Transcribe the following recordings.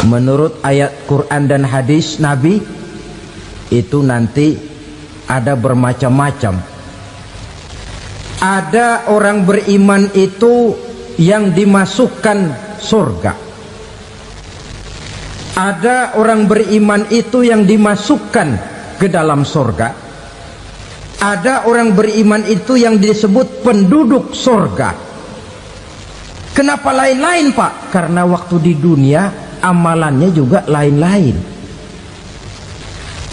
menurut ayat Quran dan hadis Nabi itu nanti ada bermacam-macam. Ada orang beriman itu yang dimasukkan surga. Ada orang beriman itu yang dimasukkan ke dalam surga. Ada orang beriman itu yang disebut penduduk surga. Kenapa lain-lain, Pak? Karena waktu di dunia amalannya juga lain-lain.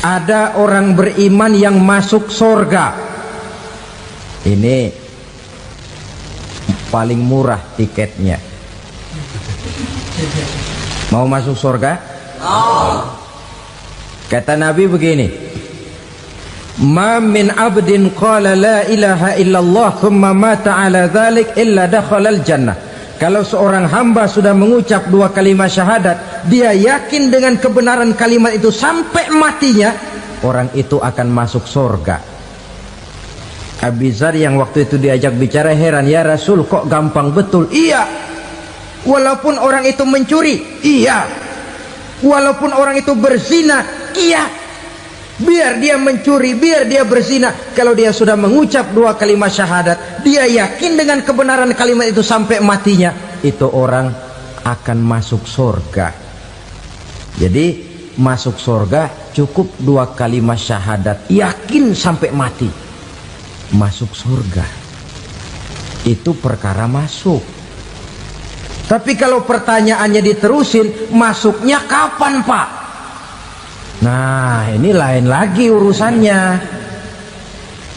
Ada orang beriman yang masuk surga. Ini paling murah tiketnya. Mau masuk surga? Kata Nabi begini, ma min abdin qala la ilaha illallah thumma mata ala dhalik illa dakhala al-jannah. Kalau seorang hamba sudah mengucap dua kalimat syahadat, dia yakin dengan kebenaran kalimat itu sampai matinya, orang itu akan masuk surga. Abi Dzar yang waktu itu diajak bicara heran, ya Rasul kok gampang betul? Iya, walaupun orang itu mencuri, iya, walaupun orang itu berzina, iya, biar dia mencuri, biar dia berzina, kalau dia sudah mengucap dua kalimat syahadat, dia yakin dengan kebenaran kalimat itu sampai matinya, itu orang akan masuk surga. Jadi masuk surga cukup dua kalimat syahadat, yakin sampai mati, masuk surga. Itu perkara masuk. Tapi kalau pertanyaannya diterusin, masuknya kapan, Pak? Nah, ini lain lagi urusannya.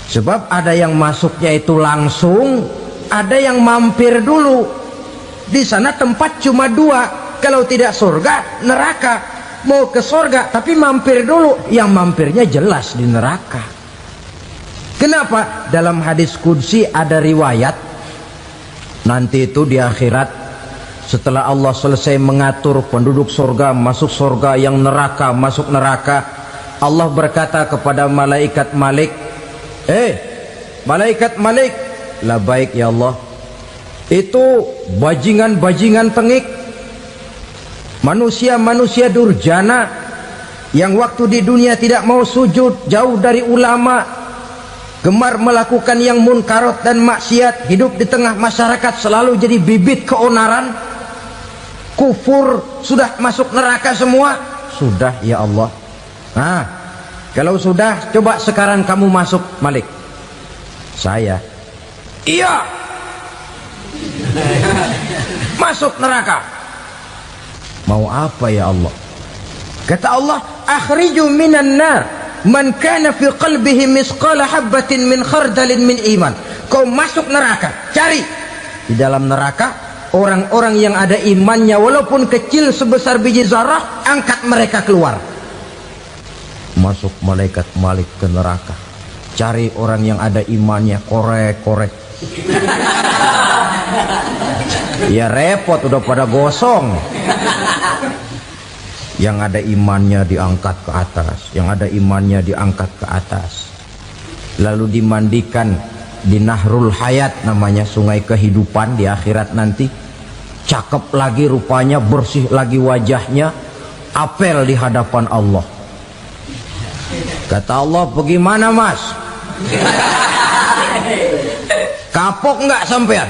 Sebab ada yang masuknya itu langsung, ada yang mampir dulu. Di sana tempat cuma dua, kalau tidak surga, neraka. Mau ke surga tapi mampir dulu, yang mampirnya jelas di neraka. Kenapa? Dalam hadis qudsi ada riwayat, nanti itu di akhirat, setelah Allah selesai mengatur penduduk surga masuk surga, yang neraka masuk neraka, Allah berkata kepada malaikat Malik, malaikat Malik, labaik ya Allah, itu bajingan-bajingan tengik, manusia-manusia durjana yang waktu di dunia tidak mau sujud, jauh dari ulama, gemar melakukan yang munkarat dan maksiat, hidup di tengah masyarakat selalu jadi bibit keonaran, kufur, sudah masuk neraka semua. Sudah ya Allah. Nah, kalau sudah, coba sekarang kamu masuk, Malik. Saya, iya, masuk neraka. Mau apa ya Allah? Kata Allah, akhriju minan nar man kana fi qalbihi misqala habbatin min khardalin min iman. Kau masuk neraka, cari di dalam neraka orang-orang yang ada imannya walaupun kecil sebesar biji zarah, angkat mereka keluar. Masuk malaikat Malik ke neraka, cari orang yang ada imannya, korek-korek. Ya repot, udah pada gosong. Yang ada imannya diangkat ke atas, yang ada imannya diangkat ke atas, lalu dimandikan di Nahrul Hayat, namanya sungai kehidupan di akhirat nanti. Cakep lagi rupanya, bersih lagi wajahnya, apel di hadapan Allah. Kata Allah, bagaimana mas? Kapok nggak sampean?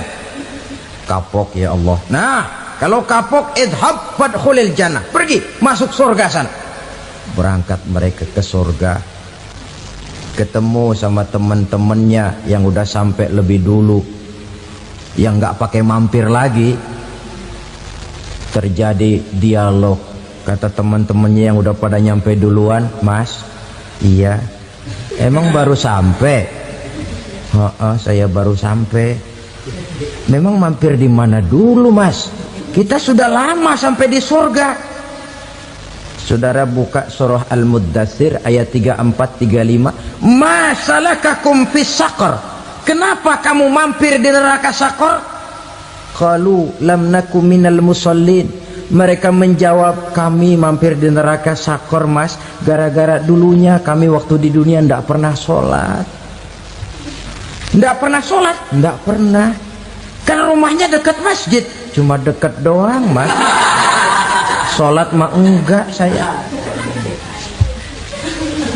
Kapok ya Allah. Nah, kalau kapok, idhab fadkhulil jannah, pergi masuk surga sana. Berangkat mereka ke surga, ketemu sama teman-temannya yang udah sampai lebih dulu, yang nggak pakai mampir lagi. Terjadi dialog. Kata teman-temannya yang udah pada nyampe duluan, mas, iya, emang baru sampai? Saya baru sampai. Memang mampir di mana dulu mas? Kita sudah lama sampai di surga. Saudara buka surah Al-Muddatsir ayat 34-35. Ma salakakum fis saqar? Kenapa kamu mampir di neraka Saqar? Qalu lam nakum minal musallin. Mereka menjawab, kami mampir di neraka Saqar mas, gara-gara dulunya kami waktu di dunia tidak pernah sholat. Tidak pernah sholat? Tidak pernah. Kan rumahnya dekat masjid. Cuma dekat doang mas. sholat mah enggak saya.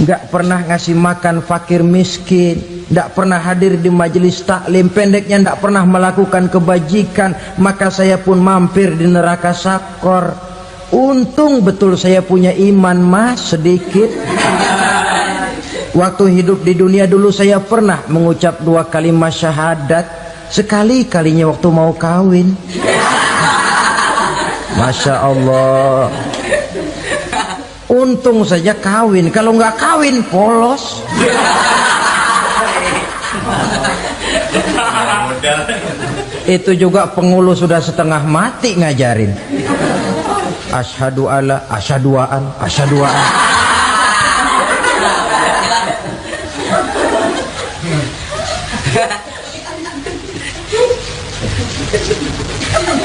Enggak pernah ngasih makan fakir miskin, enggak pernah hadir di majelis taklim, pendeknya enggak pernah melakukan kebajikan, maka saya pun mampir di neraka sakor. Untung betul saya punya iman mas sedikit. Waktu hidup di dunia dulu saya pernah mengucap 2 kalimat syahadat, sekali-kalinya waktu mau kawin. Masya Allah. Untung saja kawin, kalau nggak kawin polos. Itu juga pengulu sudah setengah mati ngajarin. Asyhadu alla, asyaduaan, asyaduaan.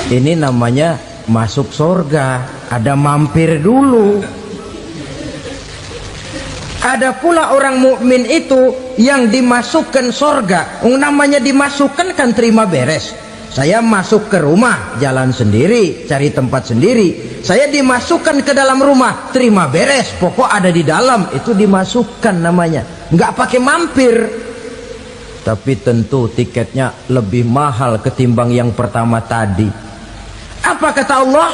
Ini namanya masuk surga, ada mampir dulu. Ada pula orang mukmin itu yang dimasukkan surga. Namanya dimasukkan kan terima beres. Saya masuk ke rumah, jalan sendiri, cari tempat sendiri. Saya dimasukkan ke dalam rumah, terima beres, pokok ada di dalam, itu dimasukkan namanya. Nggak pakai mampir. Tapi tentu tiketnya lebih mahal ketimbang yang pertama tadi. Apa kata Allah?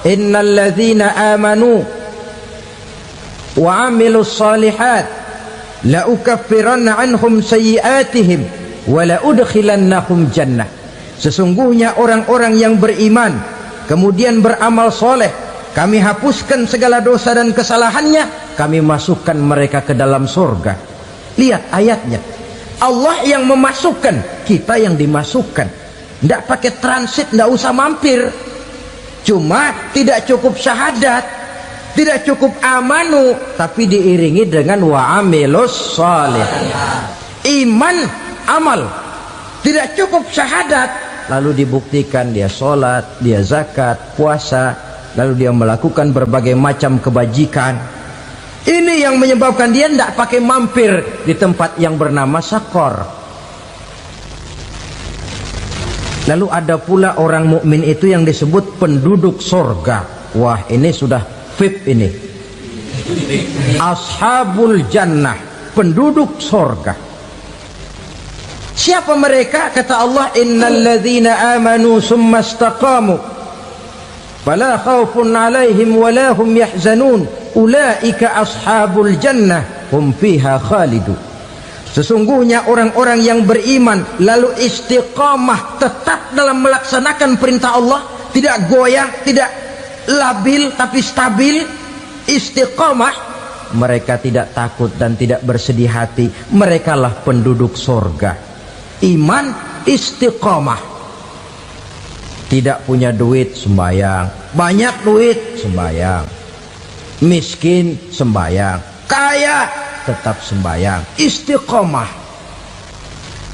Innal ladzina amanu wa amilus salihat la ukaffiranna anhum sayyi'atihim wa la udkhilannahum jannah. Sesungguhnya orang-orang yang beriman kemudian beramal soleh, kami hapuskan segala dosa dan kesalahannya, kami masukkan mereka ke dalam surga. Lihat ayatnya, Allah yang memasukkan, kita yang dimasukkan. Tidak pakai transit, tidak usah mampir. Cuma tidak cukup syahadat, tidak cukup amanu, tapi diiringi dengan wa'amilus salih. Iman, amal. Tidak cukup syahadat, lalu dibuktikan dia sholat, dia zakat, puasa, lalu dia melakukan berbagai macam kebajikan. Ini yang menyebabkan dia tidak pakai mampir di tempat yang bernama sakor. Lalu ada pula orang mukmin itu yang disebut penduduk sorga. Wah, ini sudah VIP ini. Ashabul jannah, penduduk sorga. Siapa mereka? Kata Allah, innal ladzina amanu summa istaqamu fala khaufun alaihim wala hum yahzanun ulaika ashabul jannah hum fiha khalidun. Sesungguhnya orang-orang yang beriman lalu istiqamah, tetap dalam melaksanakan perintah Allah, tidak goyah, tidak labil tapi stabil, istiqamah, mereka tidak takut dan tidak bersedih hati. Merekalah penduduk surga. Iman, istiqamah. Tidak punya duit, sembayang. Banyak duit, sembayang. Miskin, sembayang. Kaya, tetap sembayang. Istiqamah.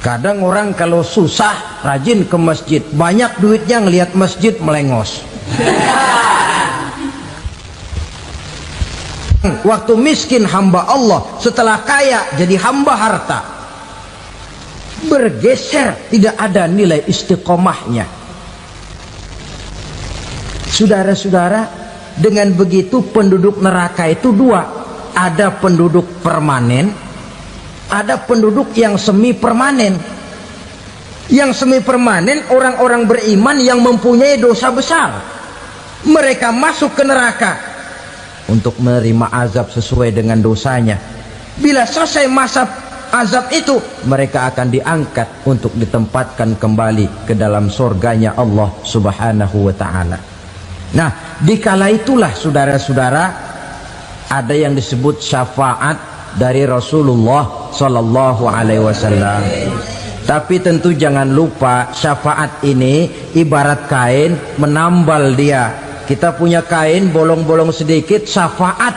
Kadang orang kalau susah rajin ke masjid, banyak duitnya ngelihat masjid melengos. Waktu miskin hamba Allah, setelah kaya jadi hamba harta. Bergeser, tidak ada nilai istiqomahnya. Saudara-saudara, dengan begitu penduduk neraka itu dua. Ada penduduk permanen, ada penduduk yang semi permanen. Yang semi permanen orang-orang beriman yang mempunyai dosa besar. Mereka masuk ke neraka untuk menerima azab sesuai dengan dosanya. Bila selesai masa azab itu, mereka akan diangkat untuk ditempatkan kembali ke dalam surganya Allah Subhanahu wa ta'ala. Nah, dikala itulah saudara-saudara, ada yang disebut syafaat dari Rasulullah Sallallahu Alaihi Wasallam. Tapi tentu jangan lupa, syafaat ini ibarat kain menambal dia. Kita punya kain bolong-bolong sedikit, syafaat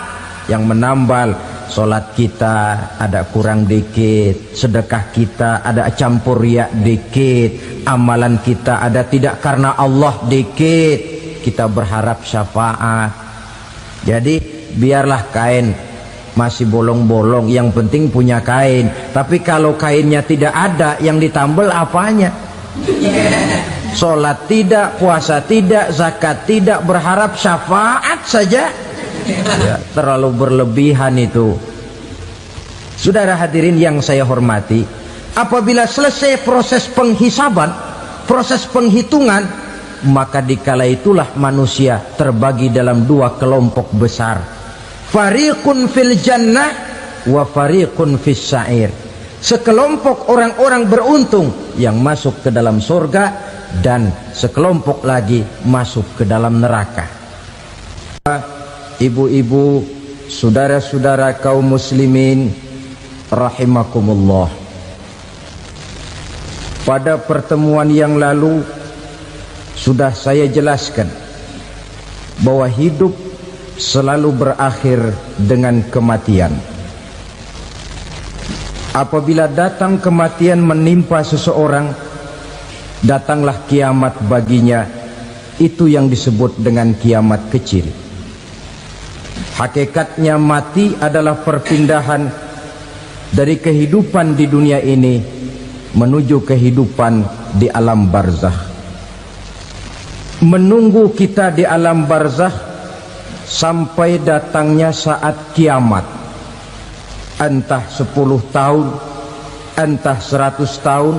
yang menambal. Solat kita ada kurang dikit, sedekah kita ada campur riak dikit, amalan kita ada tidak karena Allah dikit, kita berharap syafaat. Jadi biarlah kain masih bolong-bolong, yang penting punya kain. Tapi kalau kainnya tidak ada, yang ditambal apanya? Sholat tidak, puasa tidak, zakat tidak, berharap syafaat saja. Ya, terlalu berlebihan itu. Saudara hadirin yang saya hormati, apabila selesai proses penghisaban, proses penghitungan, maka dikala itulah manusia terbagi dalam dua kelompok besar. Fariqun fil jannah wa fariqun fis sa'ir. Sekelompok orang-orang beruntung yang masuk ke dalam surga, dan sekelompok lagi masuk ke dalam neraka. Ibu-ibu, saudara-saudara kaum muslimin rahimakumullah, pada pertemuan yang lalu sudah saya jelaskan bahwa hidup selalu berakhir dengan kematian. Apabila datang kematian menimpa seseorang, datanglah kiamat baginya. Itu yang disebut dengan kiamat kecil. Hakikatnya mati adalah perpindahan dari kehidupan di dunia ini menuju kehidupan di alam barzakh. Menunggu kita di alam barzakh sampai datangnya saat kiamat, entah 10 tahun, entah 100 tahun,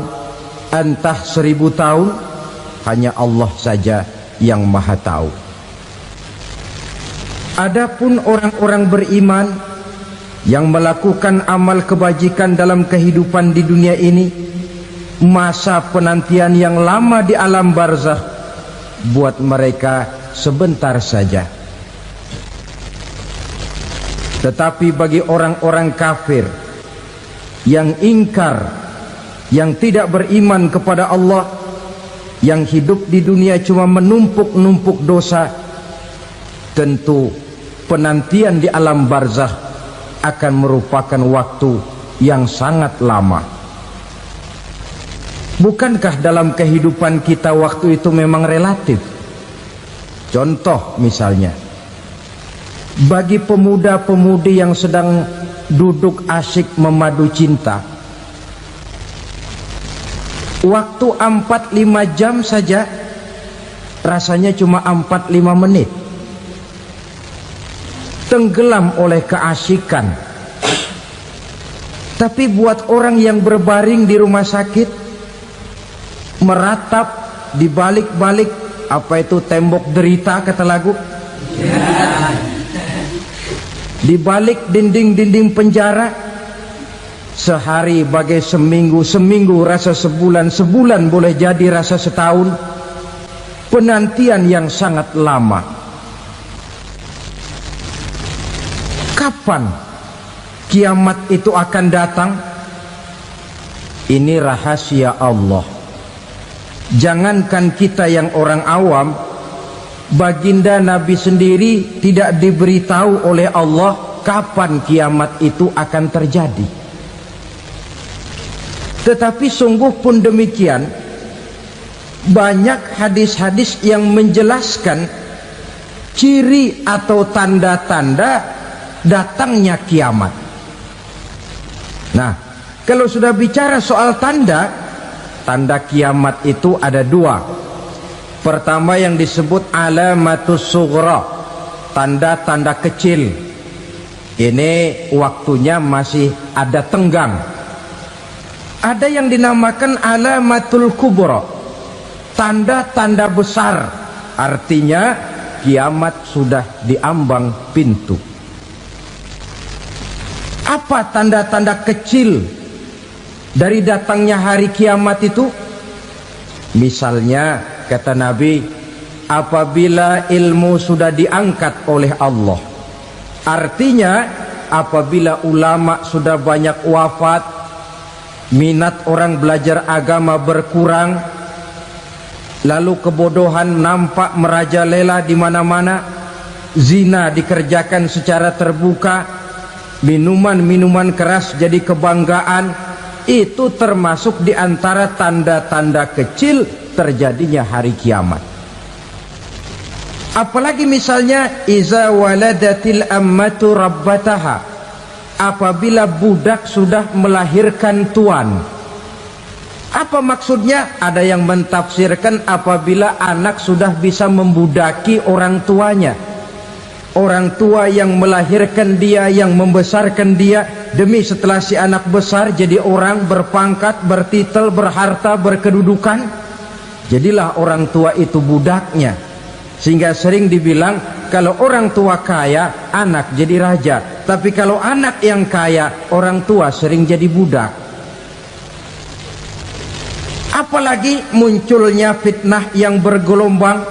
entah 1000 tahun, hanya Allah saja yang maha tahu. Adapun orang-orang beriman yang melakukan amal kebajikan dalam kehidupan di dunia ini, masa penantian yang lama di alam barzakh buat mereka sebentar saja. Tetapi bagi orang-orang kafir yang ingkar, yang tidak beriman kepada Allah, yang hidup di dunia cuma menumpuk-numpuk dosa, tentu penantian di alam barzakh akan merupakan waktu yang sangat lama. Bukankah dalam kehidupan kita waktu itu memang relatif? Contoh misalnya, bagi pemuda-pemudi yang sedang duduk asyik memadu cinta, waktu 4-5 jam saja rasanya cuma 4-5 menit. Tenggelam oleh keasikan. Tapi buat orang yang berbaring di rumah sakit, meratap di balik-balik apa itu tembok derita kata lagu, di balik dinding-dinding penjara, sehari bagai seminggu, seminggu rasa sebulan, sebulan boleh jadi rasa setahun. Penantian yang sangat lama. Kapan kiamat itu akan datang? Ini rahasia Allah. Jangankan kita yang orang awam, baginda Nabi sendiri tidak diberitahu oleh Allah kapan kiamat itu akan terjadi. Tetapi sungguh pun demikian, banyak hadis-hadis yang menjelaskan ciri atau tanda-tanda datangnya kiamat. Nah, kalau sudah bicara soal tanda, tanda kiamat itu ada dua. Pertama yang disebut alamatus sughra, tanda-tanda kecil. Ini waktunya masih ada tenggang. Ada yang dinamakan alamatul kubra, tanda-tanda besar. Artinya kiamat sudah diambang pintu. Apa tanda-tanda kecil dari datangnya hari kiamat itu? Misalnya kata Nabi, apabila ilmu sudah diangkat oleh Allah, artinya apabila ulama sudah banyak wafat, minat orang belajar agama berkurang, lalu kebodohan nampak merajalela di mana-mana, zina dikerjakan secara terbuka, minuman-minuman keras jadi kebanggaan, itu termasuk di antara tanda-tanda kecil terjadinya hari kiamat. Apalagi misalnya iza waladatil ammatu rabbataha, apabila budak sudah melahirkan tuan. Apa maksudnya? Ada yang mentafsirkan apabila anak sudah bisa membudaki orang tuanya, orang tua yang melahirkan dia, yang membesarkan dia, demi setelah si anak besar jadi orang berpangkat, bertitel, berharta, berkedudukan, jadilah orang tua itu budaknya. Sehingga sering dibilang kalau orang tua kaya, anak jadi raja, tapi kalau anak yang kaya, orang tua sering jadi budak. Apalagi munculnya fitnah yang bergelombang,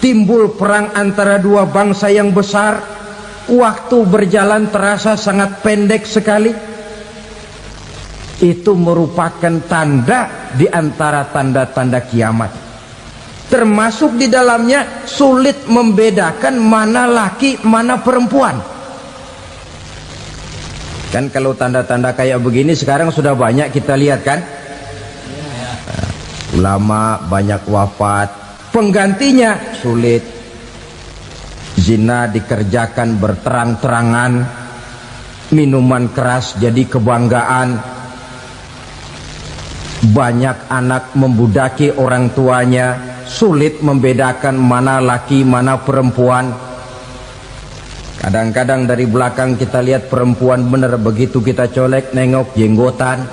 timbul perang antara dua bangsa yang besar, waktu berjalan terasa sangat pendek sekali. Itu merupakan tanda di antara tanda-tanda kiamat. Termasuk di dalamnya sulit membedakan mana laki, mana perempuan. Kan kalau tanda-tanda kayak begini sekarang sudah banyak kita lihat kan. Ulama banyak wafat, penggantinya sulit. Zina dikerjakan berterang-terangan, minuman keras jadi kebanggaan, banyak anak membudaki orang tuanya, sulit membedakan mana laki mana perempuan. Kadang-kadang dari belakang kita lihat perempuan bener, begitu kita colek nengok jenggotan.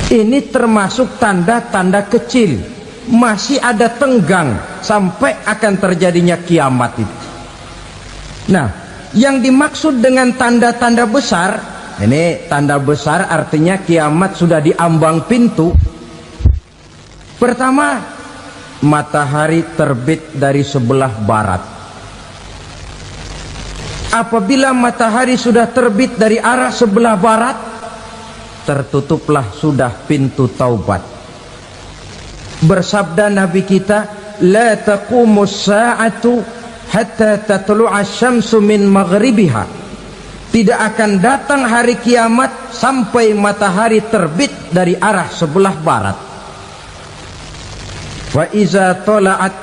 Ini termasuk tanda-tanda kecil, masih ada tenggang sampai akan terjadinya kiamat itu. Nah, yang dimaksud dengan tanda-tanda besar, ini tanda besar artinya kiamat sudah diambang pintu. Pertama, matahari terbit dari sebelah barat. Apabila matahari sudah terbit dari arah sebelah barat, tertutuplah sudah pintu taubat. Bersabda Nabi kita, la taqumus sa'atu hatta tatlu'a syamsu min maghribiha. Tidak akan datang hari kiamat sampai matahari terbit dari arah sebelah barat. Wa iza tala'at,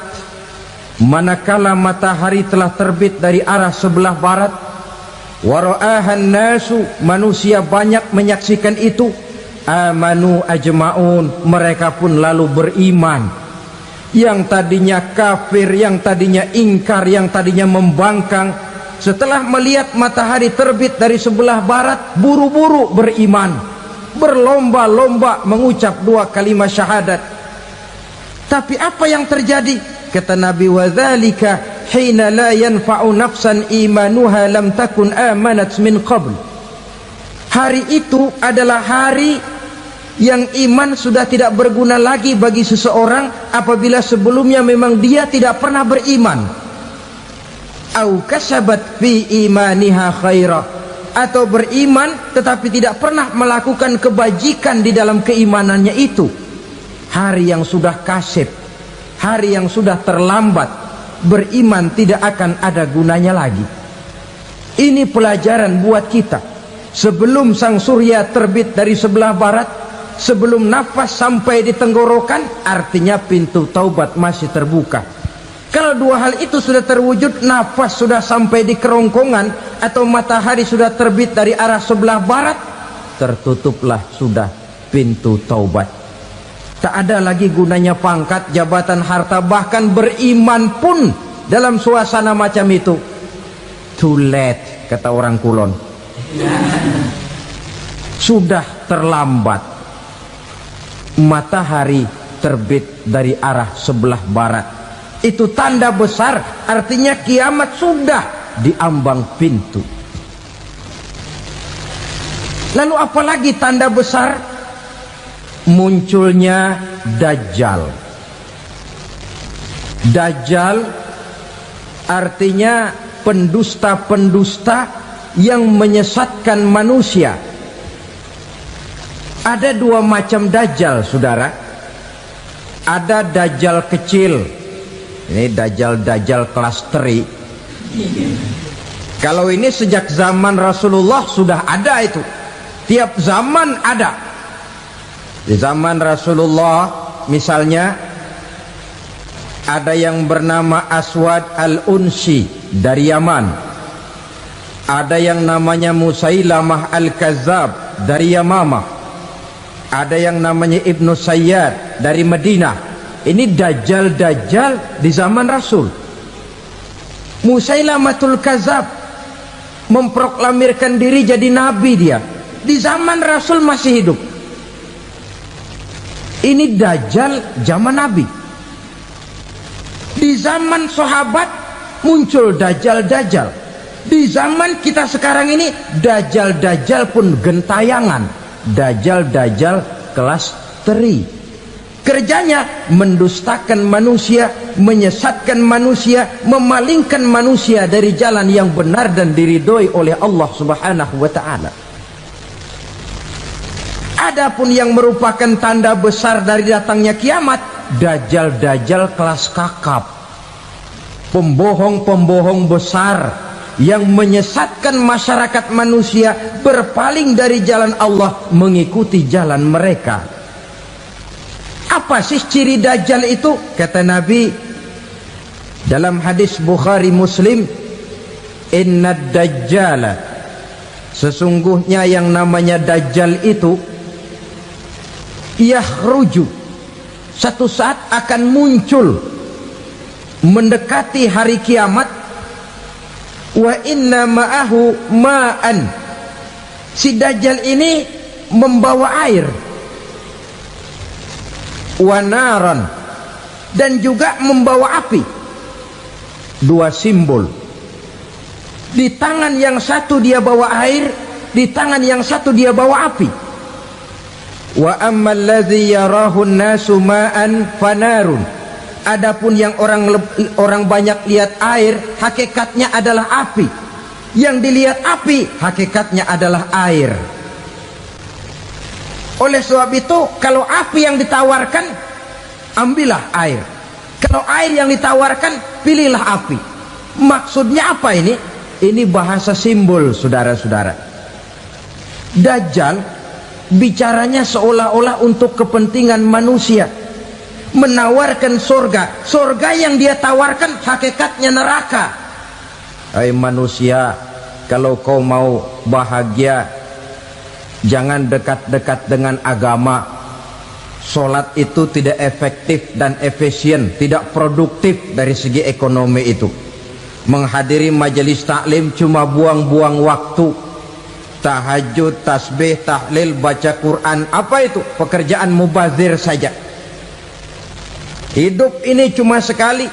manakala matahari telah terbit dari arah sebelah barat, wara'ahan nasu, manusia banyak menyaksikan itu, amanu ajma'un, mereka pun lalu beriman. Yang tadinya kafir, yang tadinya ingkar, yang tadinya membangkang, setelah melihat matahari terbit dari sebelah barat, buru-buru beriman, berlomba-lomba mengucap dua kalimat syahadat. Tapi apa yang terjadi? Kata Nabi, wadzalika hina la yanfa'u nafsan imanuha lam takun amanat min qabl. Hari itu adalah hari yang iman sudah tidak berguna lagi bagi seseorang apabila sebelumnya memang dia tidak pernah beriman. Au kasabat fi imaniha khaira, atau beriman tetapi tidak pernah melakukan kebajikan di dalam keimanannya itu. Hari yang sudah kasib, hari yang sudah terlambat, beriman tidak akan ada gunanya lagi. Ini pelajaran buat kita. Sebelum sang surya terbit dari sebelah barat, sebelum nafas sampai di tenggorokan, artinya pintu taubat masih terbuka. Kalau dua hal itu sudah terwujud, nafas sudah sampai di kerongkongan atau matahari sudah terbit dari arah sebelah barat, tertutuplah sudah pintu taubat. Tak ada lagi gunanya pangkat, jabatan, harta, bahkan beriman pun dalam suasana macam itu too late, kata orang Kulon. Sudah terlambat. Matahari terbit dari arah sebelah barat, itu tanda besar, artinya kiamat sudah diambang pintu. Lalu apalagi tanda besar? Munculnya Dajjal. Dajjal artinya pendusta-pendusta yang menyesatkan manusia. Ada dua macam Dajjal, saudara. Ada Dajjal kecil, ini Dajjal kelas teri. Kalau ini sejak zaman Rasulullah sudah ada itu. Tiap zaman ada. Di zaman Rasulullah misalnya ada yang bernama Aswad al-Unsi dari Yaman. ada yang namanya Musailamah Al-Kazzab dari Yamamah, ada yang namanya Ibnu Sayyad dari Madinah. Ini dajjal-dajjal di zaman Rasul. Musailamatul Kazzab memproklamirkan diri jadi nabi, dia di zaman Rasul masih hidup. Ini dajjal zaman Nabi. Di zaman sahabat muncul dajjal-dajjal. Di zaman kita sekarang ini dajjal-dajjal pun gentayangan. Dajjal-dajjal kelas teri. Kerjanya mendustakan manusia, menyesatkan manusia, memalingkan manusia dari jalan yang benar dan diridhoi oleh Allah Subhanahu wa taala. Adapun yang merupakan tanda besar dari datangnya kiamat, dajjal-dajjal kelas kakap, pembohong-pembohong besar yang menyesatkan masyarakat manusia berpaling dari jalan Allah mengikuti jalan mereka. Apa sih ciri dajjal itu? Kata Nabi dalam hadis Bukhari Muslim, "Inna dajjala", sesungguhnya yang namanya dajjal itu yakhruju, satu saat akan muncul mendekati hari kiamat. Wa inna ma'ahu ma'an, si dajjal ini membawa air. Wa naran, dan juga membawa api. Dua simbol. Di tangan yang satu dia bawa air, di tangan yang satu dia bawa api. Wa ammal ladzi yarahu an-nasu ma'an fanarun, adapun yang orang banyak lihat air, hakikatnya adalah api. Yang dilihat api, hakikatnya adalah air. Oleh sebab itu, kalau api yang ditawarkan, ambillah air. Kalau air yang ditawarkan, pilihlah api. Maksudnya apa ini? Ini bahasa simbol, saudara-saudara. Dajjal bicaranya seolah-olah untuk kepentingan manusia, menawarkan surga. Surga yang dia tawarkan hakikatnya neraka. Hai manusia, kalau kau mau bahagia, jangan dekat-dekat dengan agama. Sholat itu tidak efektif dan efisien, tidak produktif dari segi ekonomi itu. Menghadiri majelis taklim cuma buang-buang waktu. Tahajud, tasbih, tahlil, baca Quran, apa itu? Pekerjaan mubazir saja. Hidup ini cuma sekali,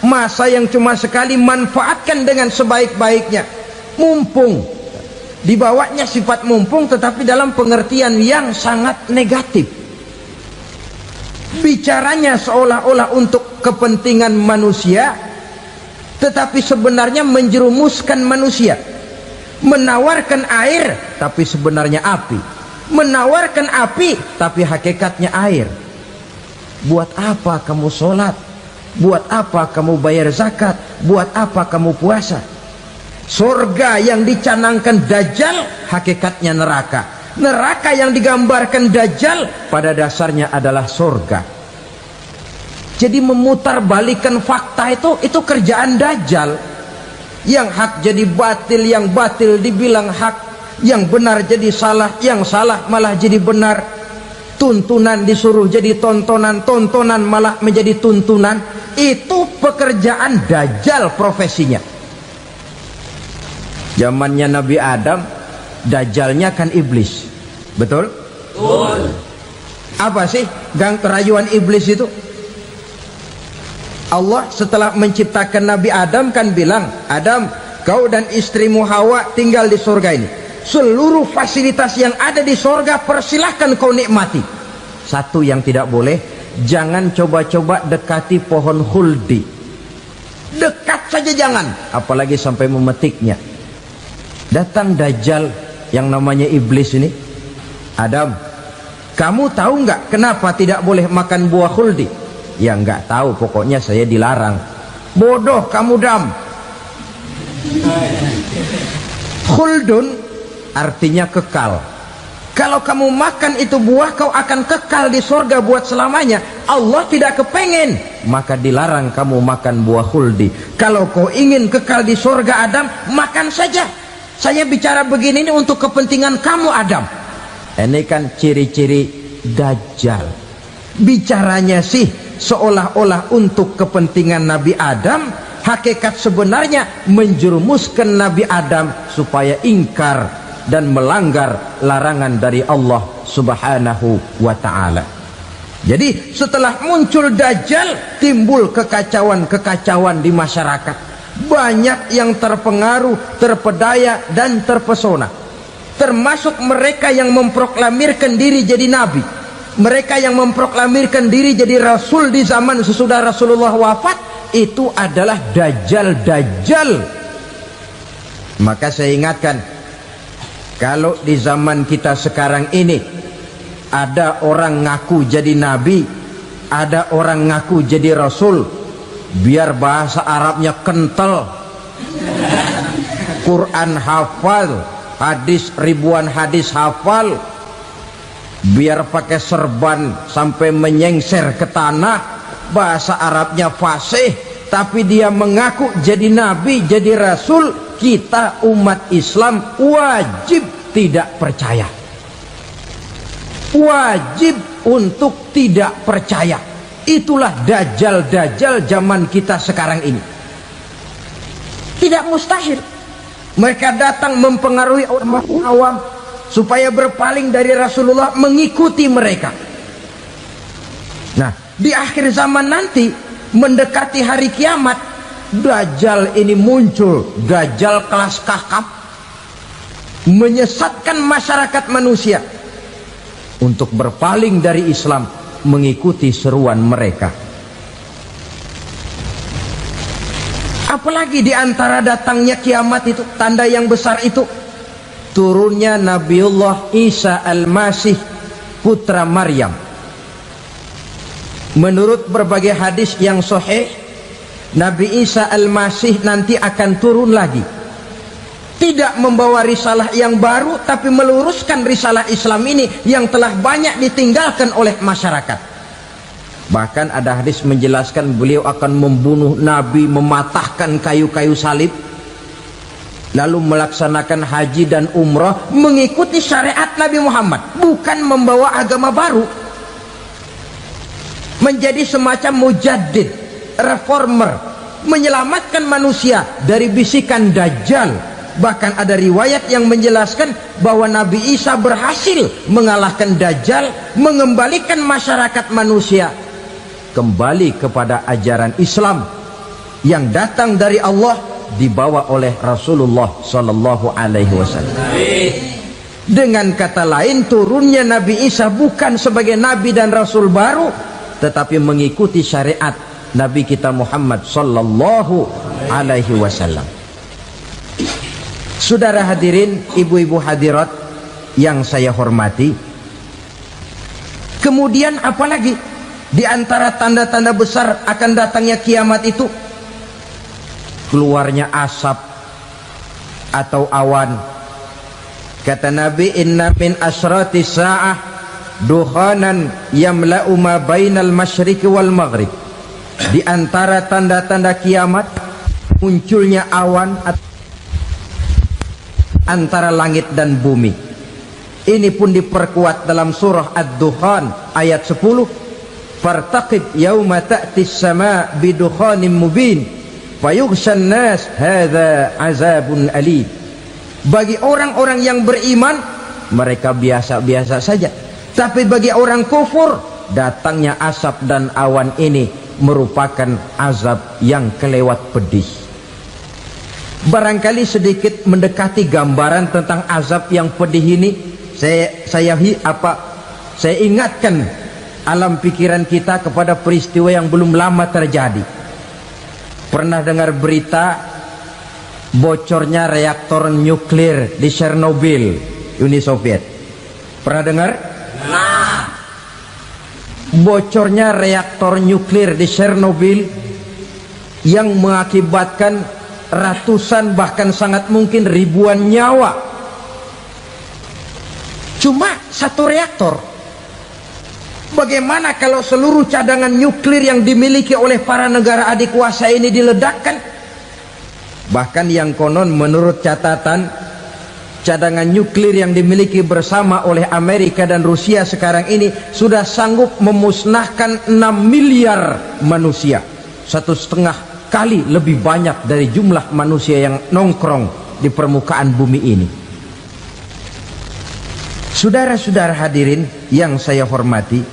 masa yang cuma sekali, manfaatkan dengan sebaik-baiknya. Mumpung, dibawanya sifat mumpung, tetapi dalam pengertian yang sangat negatif. Bicaranya seolah-olah untuk kepentingan manusia, tetapi sebenarnya menjerumuskan manusia. Menawarkan air, tapi sebenarnya api. Menawarkan api, tapi hakikatnya air. Buat apa kamu sholat? Buat apa kamu bayar zakat? Buat apa kamu puasa? Surga yang dicanangkan dajjal, hakikatnya neraka. Neraka yang digambarkan dajjal, pada dasarnya adalah surga. Jadi memutarbalikkan fakta itu kerjaan dajjal. Yang hak jadi batil, yang batil dibilang hak, yang benar jadi salah, yang salah malah jadi benar. Tuntunan disuruh jadi tontonan, tontonan malah menjadi tuntunan. Itu pekerjaan dajjal profesinya. Zamannya Nabi Adam, dajjalnya kan iblis. Betul? Betul. Apa sih gang kerayuan iblis itu? Allah setelah menciptakan Nabi Adam kan bilang, Adam, kau dan istrimu Hawa tinggal di surga ini. Seluruh fasilitas yang ada di surga persilahkan kau nikmati. Satu yang tidak boleh, jangan coba-coba dekati pohon khuldi. Dekat saja jangan, apalagi sampai memetiknya. Datang dajjal yang namanya iblis ini. Adam, kamu tahu nggak kenapa tidak boleh makan buah khuldi? Ya nggak tahu, pokoknya saya dilarang. Bodoh kamu Dam. Khuldun artinya kekal. Kalau kamu makan itu buah, kau akan kekal di surga buat selamanya. Allah tidak kepengen, maka dilarang kamu makan buah khuldi. Kalau kau ingin kekal di surga Adam, makan saja. Saya bicara begini ini untuk kepentingan kamu Adam. Ini kan ciri-ciri Dajjal. Bicaranya sih seolah-olah untuk kepentingan Nabi Adam, hakikat sebenarnya menjerumuskan Nabi Adam supaya ingkar dan melanggar larangan dari Allah Subhanahu wa ta'ala. Jadi setelah muncul Dajjal, timbul kekacauan-kekacauan di masyarakat. Banyak yang terpengaruh, terpedaya dan terpesona, termasuk mereka yang memproklamirkan diri jadi nabi, mereka yang memproklamirkan diri jadi rasul di zaman sesudah Rasulullah wafat. Itu adalah Dajjal. Maka saya ingatkan, kalau di zaman kita sekarang ini ada orang ngaku jadi nabi, ada orang ngaku jadi rasul, biar bahasa Arabnya kental, Quran hafal, hadis ribuan hadis hafal, biar pakai serban sampai menyengser ke tanah, bahasa Arabnya fasih, tapi dia mengaku jadi nabi, jadi rasul, kita umat Islam wajib tidak percaya, wajib untuk tidak percaya. Itulah Dajjal zaman kita sekarang ini. Tidak mustahil mereka datang mempengaruhi orang awam supaya berpaling dari Rasulullah, mengikuti mereka. Nah, di akhir zaman nanti, mendekati hari kiamat, Dajjal ini muncul. Dajjal kelas kakap, menyesatkan masyarakat manusia untuk berpaling dari Islam, mengikuti seruan mereka. Apalagi di antara datangnya kiamat itu, tanda yang besar itu, turunnya Nabiullah Isa Al-Masih, putra Maryam. Menurut berbagai hadis yang sahih, Nabi Isa Al-Masih nanti akan turun lagi, tidak membawa risalah yang baru, tapi meluruskan risalah Islam ini yang telah banyak ditinggalkan oleh masyarakat. Bahkan ada hadis menjelaskan beliau akan membunuh Nabi, mematahkan kayu-kayu salib, lalu melaksanakan haji dan umrah mengikuti syariat Nabi Muhammad, bukan membawa agama baru. Menjadi semacam mujaddid, reformer, menyelamatkan manusia dari bisikan Dajjal. Bahkan ada riwayat yang menjelaskan bahwa Nabi Isa berhasil mengalahkan Dajjal, mengembalikan masyarakat manusia kembali kepada ajaran Islam yang datang dari Allah, dibawa oleh Rasulullah Sallallahu Alaihi Wasallam. Dengan kata lain, turunnya Nabi Isa bukan sebagai Nabi dan Rasul baru, tetapi mengikuti syariat Nabi kita Muhammad Sallallahu Alaihi Wasallam. Saudara hadirin, ibu-ibu hadirat yang saya hormati, kemudian apalagi di antara tanda-tanda besar akan datangnya kiamat itu? Keluarnya asap atau awan. Kata Nabi, inna min asyrati sa'ah dukhanan yamla'u ma bainal masyriqi wal maghrib. Di antara tanda-tanda kiamat, munculnya awan antara langit dan bumi. Ini pun diperkuat dalam surah Ad-Dukhan ayat 10. Fartaqib yauma ta'tis sama bidukhanim mubin fayughshan nas hadza azabun alim. Bagi orang-orang yang beriman, mereka biasa-biasa saja, tapi bagi orang kufur, datangnya asap dan awan ini merupakan azab yang kelewat pedih. Barangkali sedikit mendekati gambaran tentang azab yang pedih ini, saya ingatkan alam pikiran kita kepada peristiwa yang belum lama terjadi. Pernah dengar berita bocornya reaktor nuklir di Chernobyl, Uni Soviet? Pernah dengar? Nah, bocornya reaktor nuklir di Chernobyl yang mengakibatkan ratusan bahkan sangat mungkin ribuan nyawa. Cuma satu reaktor. Bagaimana kalau seluruh cadangan nuklir yang dimiliki oleh para negara adik kuasa ini diledakkan? Bahkan yang konon menurut catatan cadangan nuklir yang dimiliki bersama oleh Amerika dan Rusia sekarang ini sudah sanggup memusnahkan 6 miliar manusia, 1,5 kali lebih banyak dari jumlah manusia yang nongkrong di permukaan bumi ini. Saudara-saudara hadirin yang saya hormati,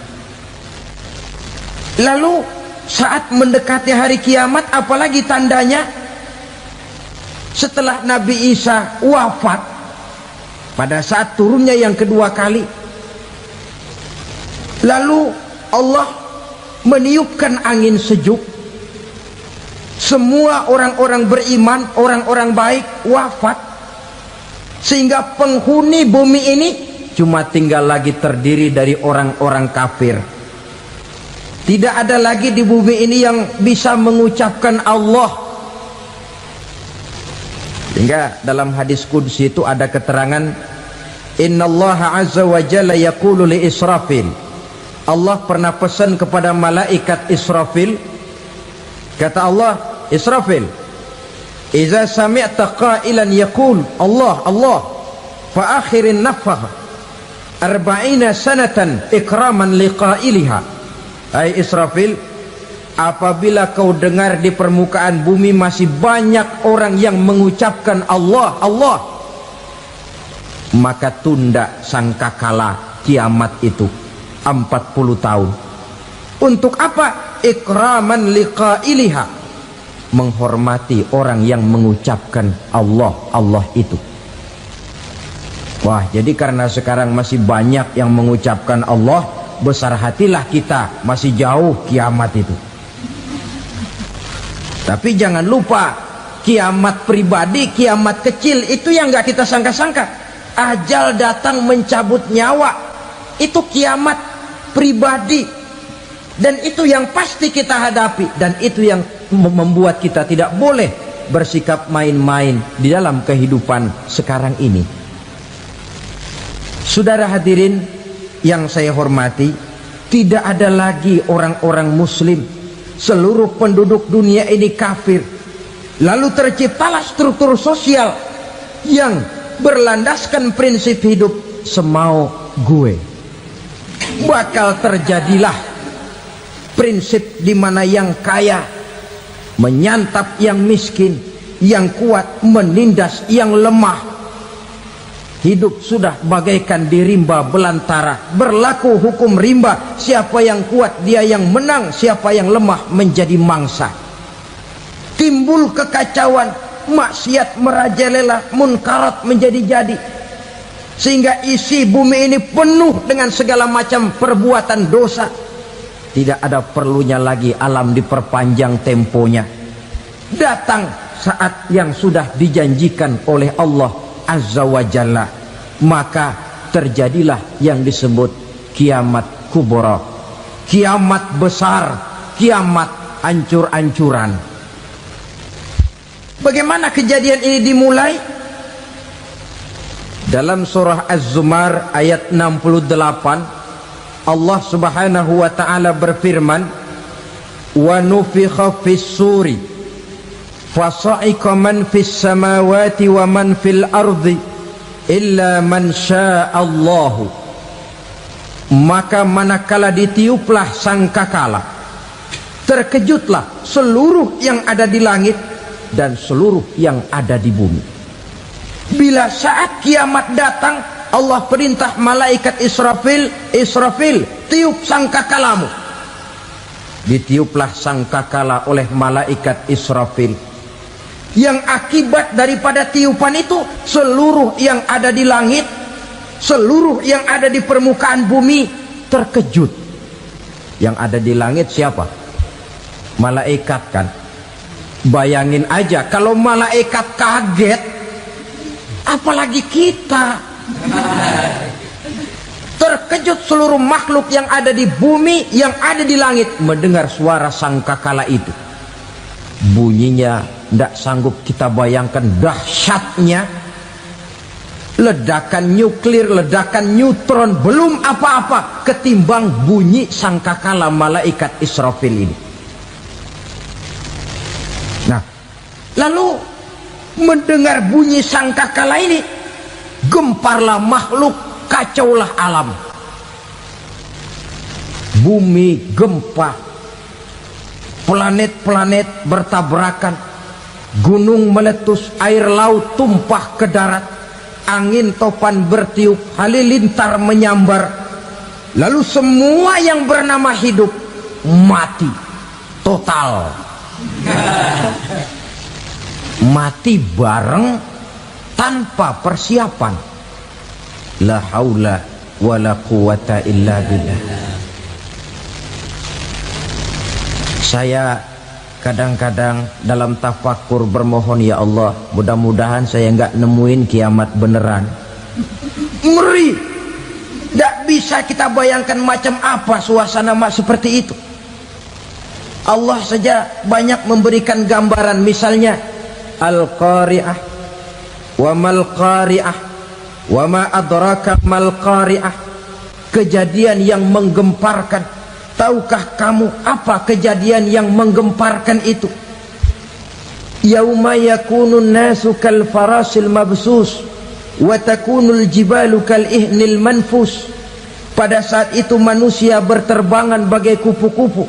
lalu saat mendekati hari kiamat, apalagi tandanya setelah Nabi Isa wafat, pada saat turunnya yang kedua kali, lalu Allah meniupkan angin sejuk, semua orang-orang beriman, orang-orang baik wafat, sehingga penghuni bumi ini cuma tinggal lagi terdiri dari orang-orang kafir. Tidak ada lagi di bumi ini yang bisa mengucapkan Allah. Sehingga dalam hadis qudsi itu ada keterangan, innallaha azza wa jalla yaqulu li Israfil, Allah pernah pesan kepada malaikat Israfil, kata Allah, Israfil, idza sami'ta qailan yaqul Allah Allah fa akhirin nafakh 40 sanatan ikraman liqailiha. Hai Israfil, apabila kau dengar di permukaan bumi masih banyak orang yang mengucapkan Allah Allah, maka tunda sangkakala kiamat itu 40 tahun. Untuk apa? Ikraman liqailiha, menghormati orang yang mengucapkan Allah Allah itu. Wah, jadi karena sekarang masih banyak yang mengucapkan Allah, besar hatilah kita, masih jauh kiamat itu. Tapi jangan lupa, kiamat pribadi, kiamat kecil itu yang gak kita sangka-sangka. Ajal datang mencabut nyawa, itu kiamat pribadi, dan itu yang pasti kita hadapi, dan itu yang membuat kita tidak boleh bersikap main-main di dalam kehidupan sekarang ini. Saudara hadirin yang saya hormati, tidak ada lagi orang-orang muslim, seluruh penduduk dunia ini kafir. Lalu terciptalah struktur sosial yang berlandaskan prinsip hidup semau gue. Bakal terjadilah prinsip di mana yang kaya menyantap yang miskin, yang kuat menindas yang lemah. Hidup sudah bagaikan di rimba belantara, berlaku hukum rimba, siapa yang kuat dia yang menang, siapa yang lemah menjadi mangsa. Timbul kekacauan, maksiat merajalela, munkarat menjadi-jadi, sehingga isi bumi ini penuh dengan segala macam perbuatan dosa. Tidak ada perlunya lagi alam diperpanjang temponya. Datang saat yang sudah dijanjikan oleh Allah Azza wa Jalla, maka terjadilah yang disebut kiamat kubra, kiamat besar, kiamat ancur-ancuran. Bagaimana kejadian ini dimulai? Dalam surah Az-Zumar ayat 68, Allah Subhanahu wa taala berfirman, wa nufikha fis suri fasa'iqa man fis samawati wa man fil ardi illa man sya'allahu. Maka manakala ditiuplah sangkakala, terkejutlah seluruh yang ada di langit dan seluruh yang ada di bumi. Bila saat kiamat datang, Allah perintah malaikat Israfil, Israfil, tiup sangkakalamu. Ditiuplah sangkakala oleh malaikat Israfil. Yang akibat daripada tiupan itu, seluruh yang ada di langit, seluruh yang ada di permukaan bumi terkejut. Yang ada di langit siapa? Malaikat kan. Bayangin aja kalau malaikat kaget, apalagi kita. Terkejut seluruh makhluk yang ada di bumi, yang ada di langit mendengar suara sangkakala itu. Bunyinya tidak sanggup kita bayangkan dahsyatnya. Ledakan nuklir, ledakan neutron, belum apa-apa ketimbang bunyi sangkakala malaikat Israfil ini. Nah, lalu mendengar bunyi sangkakala ini, gemparlah makhluk, kacaulah alam. Bumi gempa, planet-planet bertabrakan, gunung meletus, air laut tumpah ke darat, angin topan bertiup, halilintar menyambar, lalu semua yang bernama hidup mati total. Mati bareng tanpa persiapan. La haula wala quwata illa billah. Saya kadang-kadang dalam tafakur bermohon, ya Allah, mudah-mudahan saya enggak nemuin kiamat beneran. Ngeri. Tidak bisa kita bayangkan macam apa suasana seperti itu. Allah saja banyak memberikan gambaran, misalnya Al-Qari'ah, wa mal qari'ah, wa ma adraka mal qari'ah. Kejadian yang menggemparkan. Tahukah kamu apa kejadian yang menggemparkan itu? Yauma yakunun nasu kal farasil mabsus wa takunul jibalu kal ihnil manfus. Pada saat itu manusia berterbangan bagai kupu-kupu,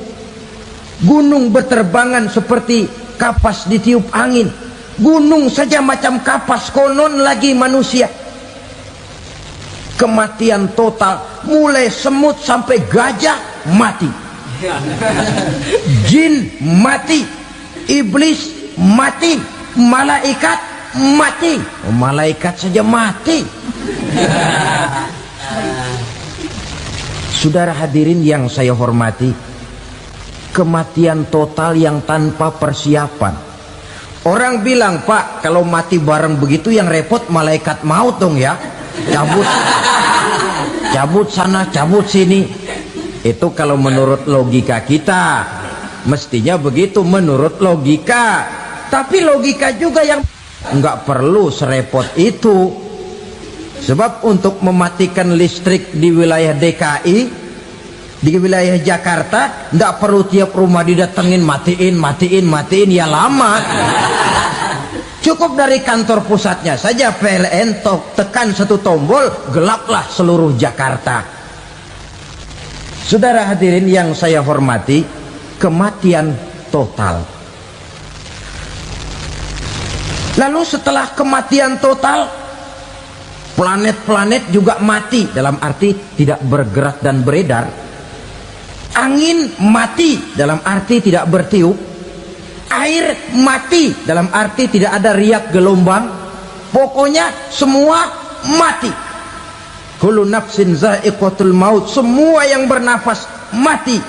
gunung berterbangan seperti kapas ditiup angin. Gunung saja macam kapas, konon lagi manusia. Kematian total, mulai semut sampai gajah mati, jin mati, iblis mati, malaikat mati. Malaikat saja mati. Saudara hadirin yang saya hormati, kematian total yang tanpa persiapan. Orang bilang, Pak, kalau mati bareng begitu yang repot malaikat maut dong ya. Cabut sana, cabut sini. Itu kalau menurut logika kita, mestinya begitu menurut logika. Tapi logika juga yang nggak perlu serepot itu. Sebab untuk mematikan listrik di wilayah DKI, di wilayah Jakarta, nggak perlu tiap rumah didatengin, matiin, ya lama. Cukup dari kantor pusatnya saja PLN, tekan satu tombol, gelaplah seluruh Jakarta. Saudara hadirin yang saya hormati, kematian total. Lalu setelah kematian total, planet-planet juga mati, dalam arti tidak bergerak dan beredar. Angin mati, dalam arti tidak bertiup. Air mati, dalam arti tidak ada riak gelombang. Pokoknya semua mati. Kullu nafsin za'iqatul maut, semua yang bernafas mati.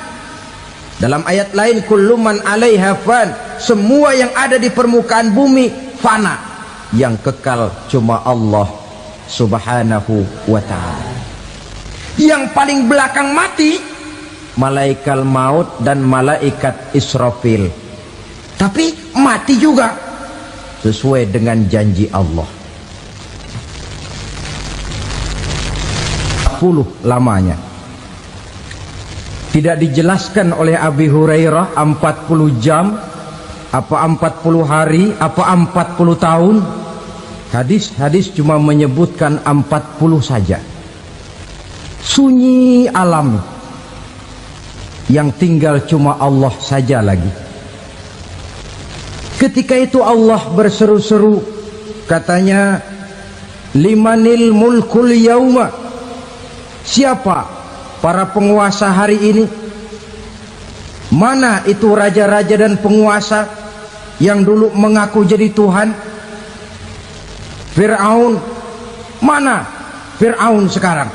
Dalam ayat lain, kullu man 'alaiha fan, semua yang ada di permukaan bumi fana. Yang kekal cuma Allah Subhanahu wa ta'ala. Yang paling belakang mati malaikat maut dan malaikat Israfil. Tapi mati juga sesuai dengan janji Allah. 40 lamanya. Tidak dijelaskan oleh Abi Hurairah 40 jam, apa 40 hari, apa 40 tahun. Hadis-hadis cuma menyebutkan 40 saja. Sunyi alam, yang tinggal cuma Allah saja lagi. Ketika itu Allah berseru-seru, katanya, limanil mulkul yauma, siapa para penguasa hari ini? Mana itu raja-raja dan penguasa yang dulu mengaku jadi Tuhan? Fir'aun, mana Fir'aun sekarang?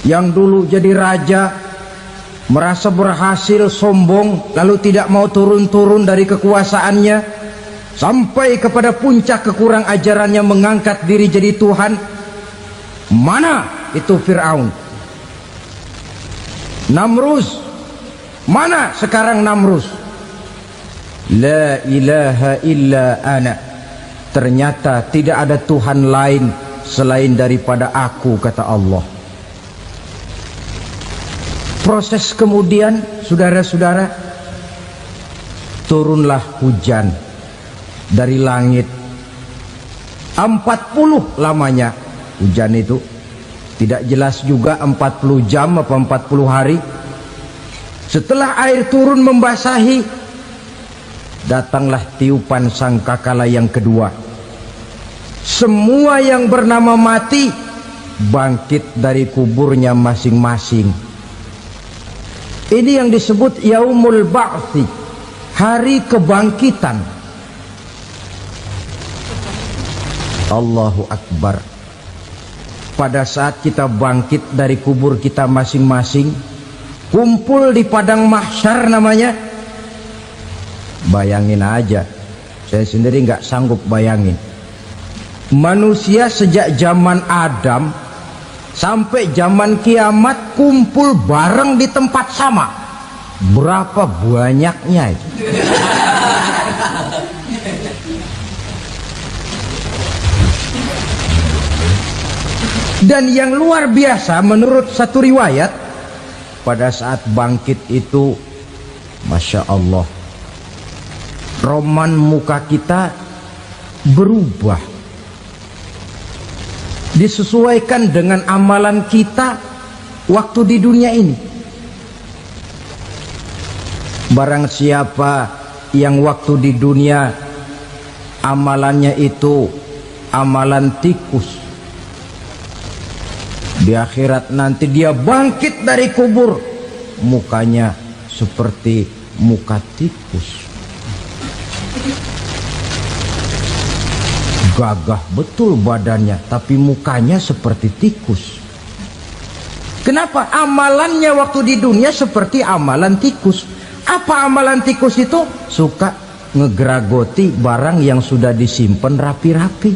Yang dulu jadi raja, merasa berhasil, sombong, lalu tidak mau turun-turun dari kekuasaannya, sampai kepada puncak kekurang ajarannya mengangkat diri jadi Tuhan. Mana itu Fir'aun? Namrus, mana sekarang Namrus? La ilaha illa ana, ternyata tidak ada Tuhan lain selain daripada aku, kata Allah. Proses kemudian, saudara-saudara, turunlah hujan dari langit. 40 lamanya hujan itu. Tidak jelas juga 40 jam apa 40 hari. Setelah air turun membasahi, datanglah tiupan sangkakala yang kedua. Semua yang bernama mati bangkit dari kuburnya masing-masing. Ini yang disebut Yaumul Ba'thi, hari kebangkitan. Allahu Akbar. Pada saat kita bangkit dari kubur kita masing-masing, kumpul di padang mahsyar namanya. Bayangin aja, saya sendiri nggak sanggup bayangin. Manusia sejak zaman Adam sampai zaman kiamat kumpul bareng di tempat sama. Berapa banyaknya itu? Dan yang luar biasa menurut satu riwayat, pada saat bangkit itu, Masya Allah, roman muka kita berubah, disesuaikan dengan amalan kita waktu di dunia ini. Barang siapa yang waktu di dunia amalannya itu amalan tikus, di akhirat nanti dia bangkit dari kubur, mukanya seperti muka tikus. Gagah betul badannya, tapi mukanya seperti tikus. Kenapa? Amalannya waktu di dunia seperti amalan tikus. Apa amalan tikus itu? Suka ngegeragoti barang yang sudah disimpan rapi-rapi.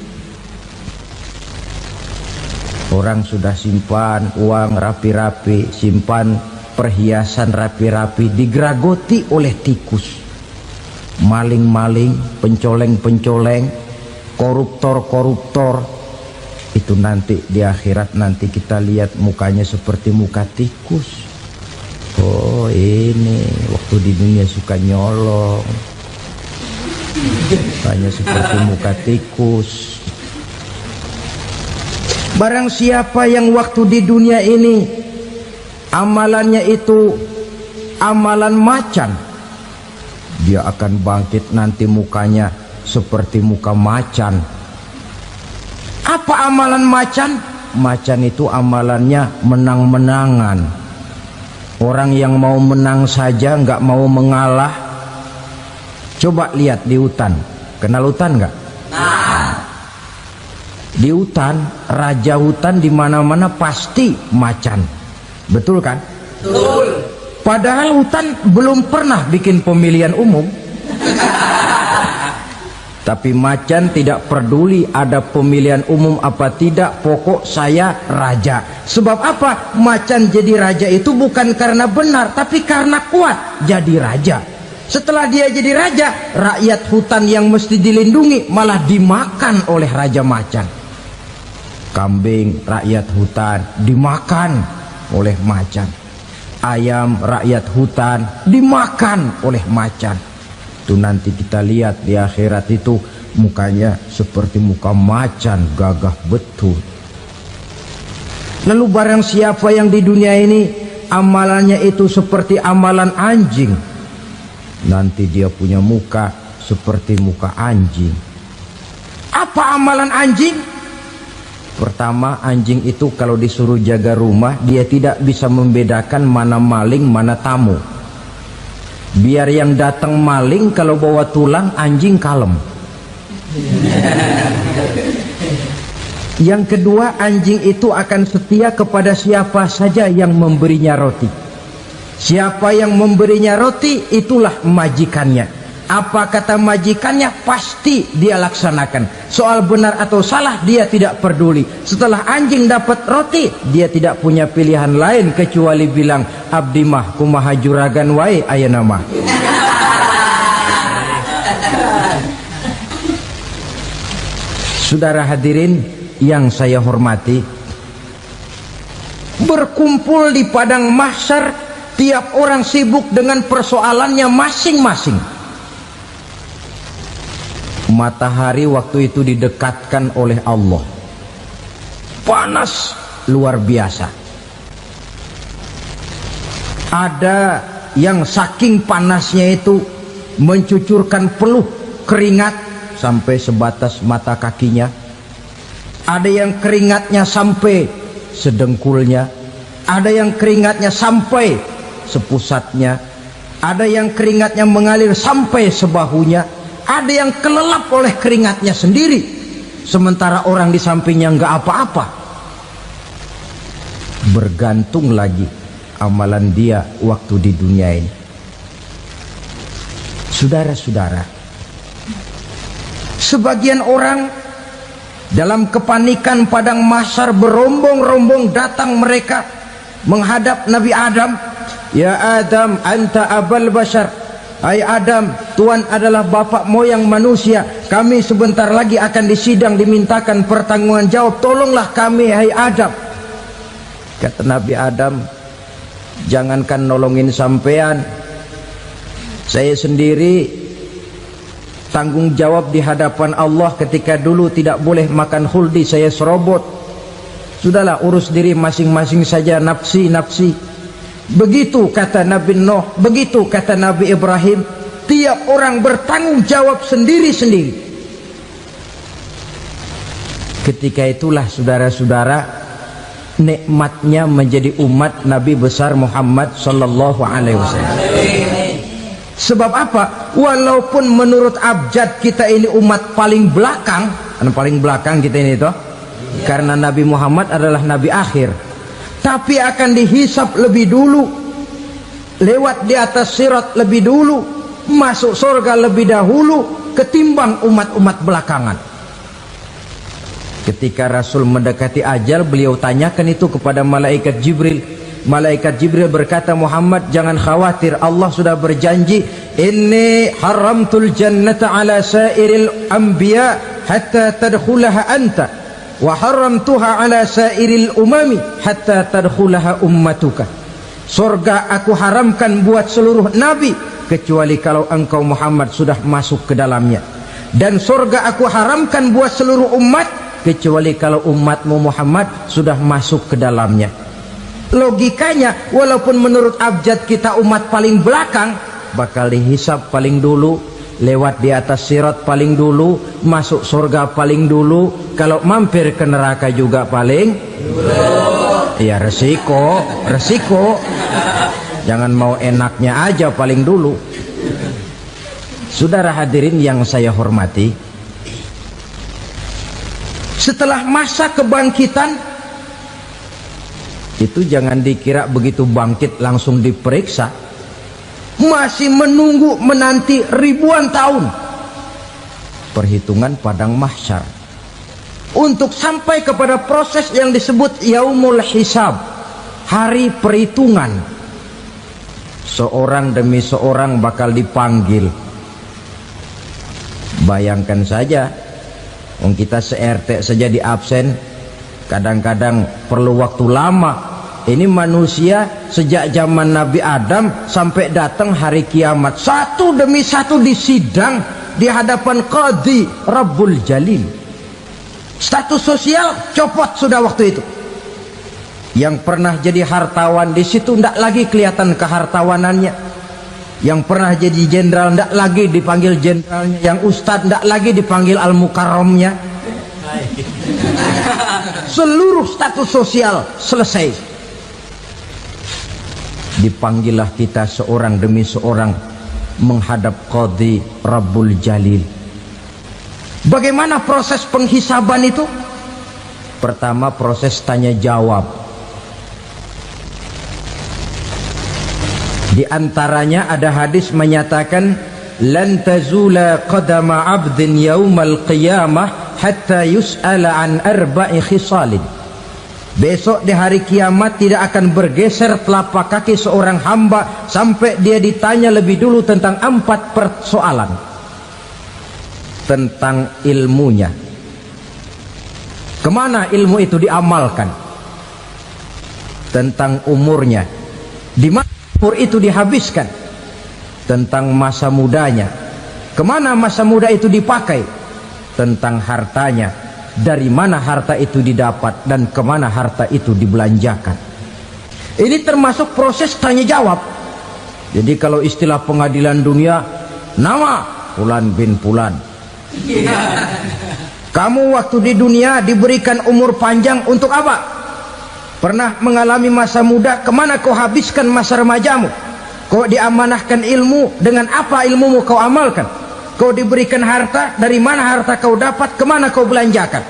Orang sudah simpan uang rapi-rapi, simpan perhiasan rapi-rapi, digeragoti oleh tikus. Maling-maling, pencoleng-pencoleng, koruptor-koruptor. Itu nanti di akhirat nanti kita lihat mukanya seperti muka tikus. Oh ini waktu di dunia suka nyolong, mukanya seperti muka tikus. Barang siapa yang waktu di dunia ini amalannya itu amalan macan, dia akan bangkit nanti mukanya seperti muka macan. Apa amalan macan? Macan itu amalannya menang-menangan. Orang yang mau menang saja nggak mau mengalah. Coba lihat di hutan, kenal hutan nggak? Di hutan, raja hutan di mana-mana pasti macan, betul kan? Betul. Padahal hutan belum pernah bikin pemilihan umum. Tapi macan tidak peduli ada pemilihan umum apa tidak, pokok saya raja. Sebab apa? Macan jadi raja itu bukan karena benar, tapi karena kuat jadi raja. Setelah dia jadi raja, rakyat hutan yang mesti dilindungi malah dimakan oleh raja macan. Kambing rakyat hutan dimakan oleh macan. Ayam rakyat hutan dimakan oleh macan. Itu nanti kita lihat di akhirat itu mukanya seperti muka macan, gagah betul. Lalu barang siapa yang di dunia ini amalannya itu seperti amalan anjing, nanti dia punya muka seperti muka anjing. Apa amalan anjing? Pertama, anjing itu kalau disuruh jaga rumah, dia tidak bisa membedakan mana maling, mana tamu. Biar yang datang maling, kalau bawa tulang, anjing kalem. Yang kedua, anjing itu akan setia kepada siapa saja yang memberinya roti. Siapa yang memberinya roti, itulah majikannya. Apa kata majikannya pasti dia laksanakan. Soal benar atau salah dia tidak peduli. Setelah anjing dapat roti, dia tidak punya pilihan lain kecuali bilang, abdi mah kumaha juragan wae ayeuna mah. Saudara hadirin yang saya hormati, berkumpul di padang mahsyar, tiap orang sibuk dengan persoalannya masing-masing. Matahari waktu itu didekatkan oleh Allah, panas luar biasa. Ada yang saking panasnya itu mencucurkan peluh keringat sampai sebatas mata kakinya. Ada yang keringatnya sampai sedengkulnya, ada yang keringatnya sampai sepusatnya, ada yang keringatnya mengalir sampai sebahunya, ada yang kelelap oleh keringatnya sendiri, sementara orang di sampingnya nggak apa-apa. Bergantung lagi amalan dia waktu di dunia ini. Saudara-saudara, sebagian orang dalam kepanikan padang mahsyar berombong-rombong datang mereka menghadap Nabi Adam. Ya Adam, anta abal bashar. Hai Adam, Tuhan adalah bapak moyang manusia. Kami sebentar lagi akan disidang, dimintakan pertanggungan jawab. Tolonglah kami, hai Adam. Kata Nabi Adam, jangankan nolongin sampean, saya sendiri tanggung jawab di hadapan Allah. Ketika dulu tidak boleh makan huldi, saya serobot. Sudahlah, urus diri masing-masing saja, nafsi. Begitu kata Nabi Nuh, begitu kata Nabi Ibrahim. Tiap orang bertanggung jawab sendiri-sendiri. Ketika itulah saudara-saudara, nikmatnya menjadi umat Nabi besar Muhammad sallallahu alaihi wasallam. Sebab apa? Walaupun menurut abjad kita ini umat paling belakang, paling belakang kita ini toh, karena Nabi Muhammad adalah Nabi akhir, tapi akan dihisap lebih dulu, lewat di atas sirat lebih dulu, masuk surga lebih dahulu ketimbang umat-umat belakangan. Ketika Rasul mendekati ajal, beliau tanyakan itu kepada malaikat Jibril. Malaikat Jibril berkata, Muhammad jangan khawatir, Allah sudah berjanji, inni haramtul jannata ala sairil anbiya hatta tadkhulaha anta, wa haramtuha ala sairil umami hatta tadkhulaha ummatuka. Surga aku haramkan buat seluruh nabi kecuali kalau engkau Muhammad sudah masuk ke dalamnya, dan surga aku haramkan buat seluruh umat kecuali kalau umatmu Muhammad sudah masuk ke dalamnya. Logikanya, walaupun menurut abjad kita umat paling belakang, bakal dihisap paling dulu, lewat di atas sirat paling dulu, masuk surga paling dulu, kalau mampir ke neraka juga paling dulu. Ya resiko. Jangan mau enaknya aja paling dulu. Saudara hadirin yang saya hormati, setelah masa kebangkitan itu jangan dikira begitu bangkit langsung diperiksa. Masih menunggu menanti ribuan tahun perhitungan padang mahsyar untuk sampai kepada proses yang disebut yaumul hisab, hari perhitungan. Seorang demi seorang bakal dipanggil. Bayangkan saja, kita se-RT saja di absen, kadang-kadang perlu waktu lama. Ini manusia sejak zaman Nabi Adam sampai datang hari kiamat, satu demi satu disidang di hadapan Qadhi Rabbul Jalil. Status sosial copot sudah waktu itu. Yang pernah jadi hartawan di situ tidak lagi kelihatan kehartawanannya. Yang pernah jadi jenderal tidak lagi dipanggil jenderalnya. Yang ustadz tidak lagi dipanggil al-mukarramnya. Seluruh status sosial selesai. Dipanggillah kita seorang demi seorang menghadap Qadhi Rabbul Jalil. Bagaimana proses penghisaban itu? Pertama, proses tanya jawab. Di antaranya ada hadis menyatakan, lan tazula qadama 'abdin yaumal qiyamah hatta yus'ala an arba'i khisalin. Besok di hari kiamat tidak akan bergeser telapak kaki seorang hamba sampai dia ditanya lebih dulu tentang 4 persoalan. Tentang ilmunya, kemana ilmu itu diamalkan. Tentang umurnya, di mana umur itu dihabiskan. Tentang masa mudanya, kemana masa muda itu dipakai. tentang hartanya, dari mana harta itu didapat dan kemana harta itu dibelanjakan. Ini termasuk proses tanya jawab. Jadi kalau istilah pengadilan dunia, nama Fulan bin Fulan. Kamu waktu di dunia diberikan umur panjang untuk apa? Pernah mengalami masa muda, kemana kau habiskan masa remajamu? Kau diamanahkan ilmu, dengan apa ilmumu kau amalkan? Kau diberikan harta, dari mana harta kau dapat, kemana kau belanjakan?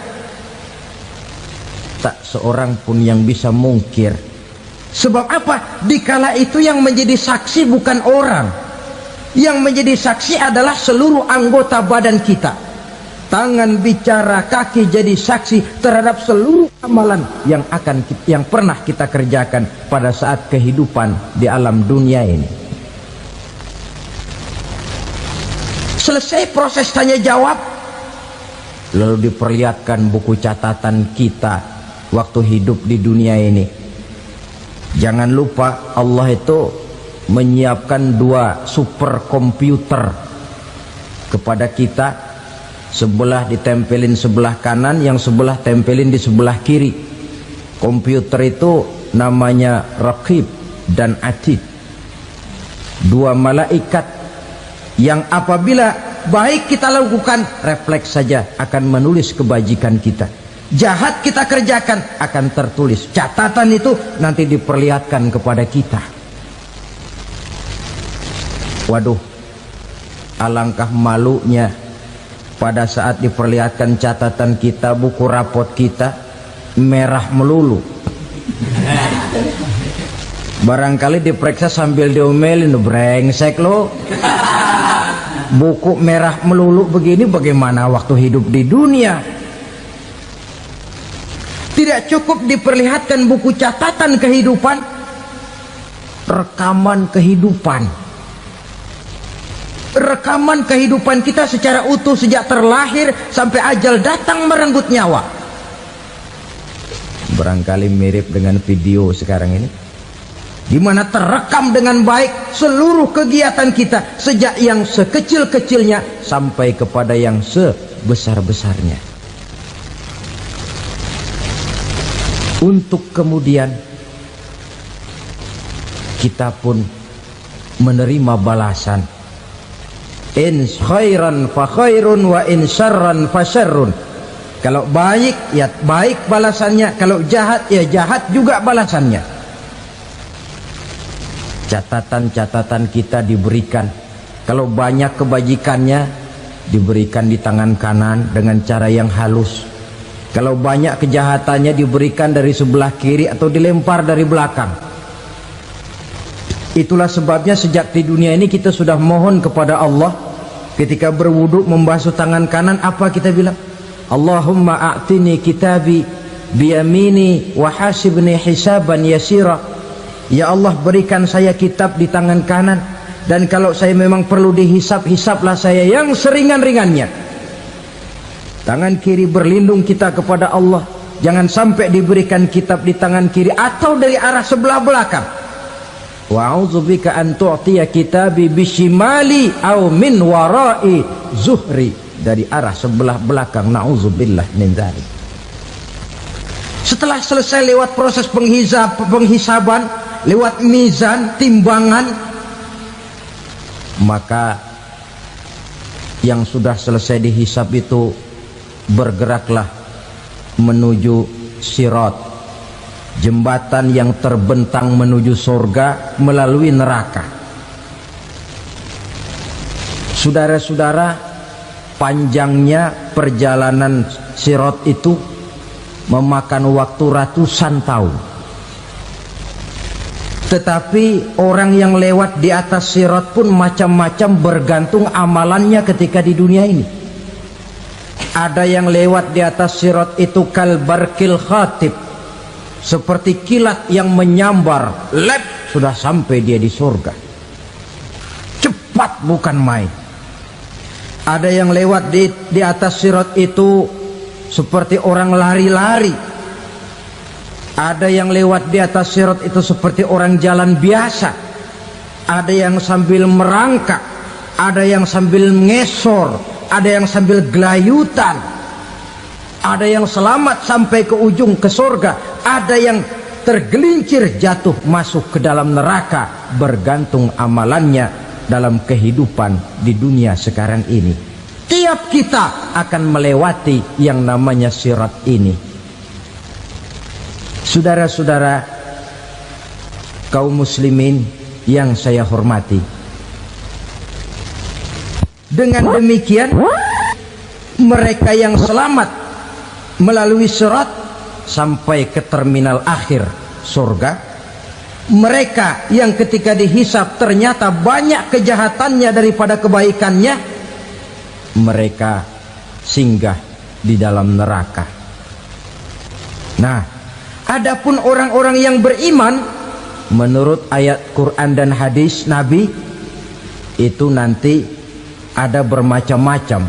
Tak seorang pun yang bisa mungkir. Sebab apa? Dikala itu yang menjadi saksi bukan orang. Yang menjadi saksi adalah seluruh anggota badan kita. Tangan bicara, kaki jadi saksi terhadap seluruh amalan yang pernah kita kerjakan pada saat kehidupan di alam dunia ini. Selesai proses tanya jawab, lalu diperlihatkan buku catatan kita waktu hidup di dunia ini. Jangan lupa Allah itu menyiapkan 2 superkomputer kepada kita. Sebelah ditempelin sebelah kanan, yang sebelah tempelin di sebelah kiri. Komputer itu namanya Raqib dan Atid. 2 malaikat yang apabila baik kita lakukan, refleks saja akan menulis kebajikan kita. Jahat kita kerjakan, akan tertulis. Catatan itu nanti diperlihatkan kepada kita. Waduh, alangkah malunya pada saat diperlihatkan catatan kita, buku rapot kita merah melulu. Barangkali diperiksa sambil diomelin, brengsek lo. Buku merah melulu begini, bagaimana waktu hidup di dunia? Tidak cukup diperlihatkan buku catatan kehidupan, rekaman kehidupan. Rekaman kehidupan kita secara utuh sejak terlahir sampai ajal datang merenggut nyawa. Barangkali mirip dengan video sekarang ini, di mana terekam dengan baik seluruh kegiatan kita, sejak yang sekecil-kecilnya sampai kepada yang sebesar-besarnya. Untuk kemudian kita pun menerima balasan. In khairan fa khairun wa in syarran fa syarrun. Kalau baik ya baik balasannya, kalau jahat ya jahat juga balasannya. Catatan-catatan kita diberikan. Kalau banyak kebajikannya diberikan di tangan kanan dengan cara yang halus. Kalau banyak kejahatannya diberikan dari sebelah kiri atau dilempar dari belakang. Itulah sebabnya sejak di dunia ini kita sudah mohon kepada Allah, ketika berwudu membasuh tangan kanan, apa kita bilang? Allahumma a'tini kitabi biyamini wa hasibni hisaban yasira. Ya Allah, berikan saya kitab di tangan kanan, dan kalau saya memang perlu dihisap, hisaplah saya yang seringan-ringannya. Tangan kiri berlindung kita kepada Allah, jangan sampai diberikan kitab di tangan kiri atau dari arah sebelah belakang. Wa a'udzubika an tu'tiya kitabi bishimali aw min wara'i zuhri, dari arah sebelah belakang. Na'udzubillah min dzalik. Setelah selesai lewat proses penghisaban, lewat mizan, timbangan, maka yang sudah selesai dihisab itu bergeraklah menuju sirat, jembatan yang terbentang menuju surga melalui neraka. Saudara-saudara, panjangnya perjalanan sirat itu memakan waktu ratusan tahun. Tetapi orang yang lewat di atas sirat pun macam-macam, bergantung amalannya ketika di dunia ini. Ada yang lewat di atas sirat itu kal barqil khatib, seperti kilat yang menyambar, lep, sudah sampai dia di surga. Cepat bukan main. Ada yang lewat di atas sirat itu seperti orang lari-lari. Ada yang lewat di atas sirat itu seperti orang jalan biasa. Ada yang sambil merangkak, ada yang sambil ngesor, ada yang sambil gelayutan, ada yang selamat sampai ke ujung ke surga, ada yang tergelincir jatuh masuk ke dalam neraka, bergantung amalannya dalam kehidupan di dunia sekarang ini. Tiap kita akan melewati yang namanya sirat ini. Saudara-saudara kaum muslimin yang saya hormati, dengan demikian mereka yang selamat melalui sirat sampai ke terminal akhir surga, mereka yang ketika dihisab ternyata banyak kejahatannya daripada kebaikannya, mereka singgah di dalam neraka. Nah, adapun orang-orang yang beriman menurut ayat Quran dan hadis Nabi itu nanti ada bermacam-macam.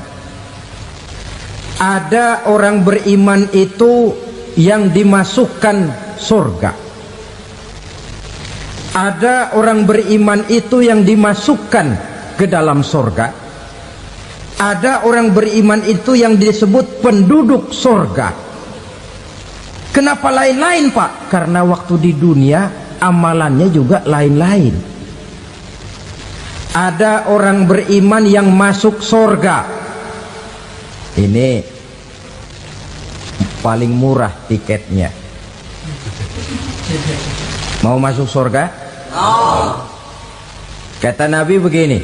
Ada orang beriman itu yang dimasukkan surga. Ada orang beriman itu yang dimasukkan ke dalam surga. Ada orang beriman itu yang disebut penduduk surga. Kenapa lain-lain, Pak? Karena waktu di dunia amalannya juga lain-lain. Ada orang beriman yang masuk surga. Ini paling murah tiketnya. Mau masuk surga? Kata Nabi begini,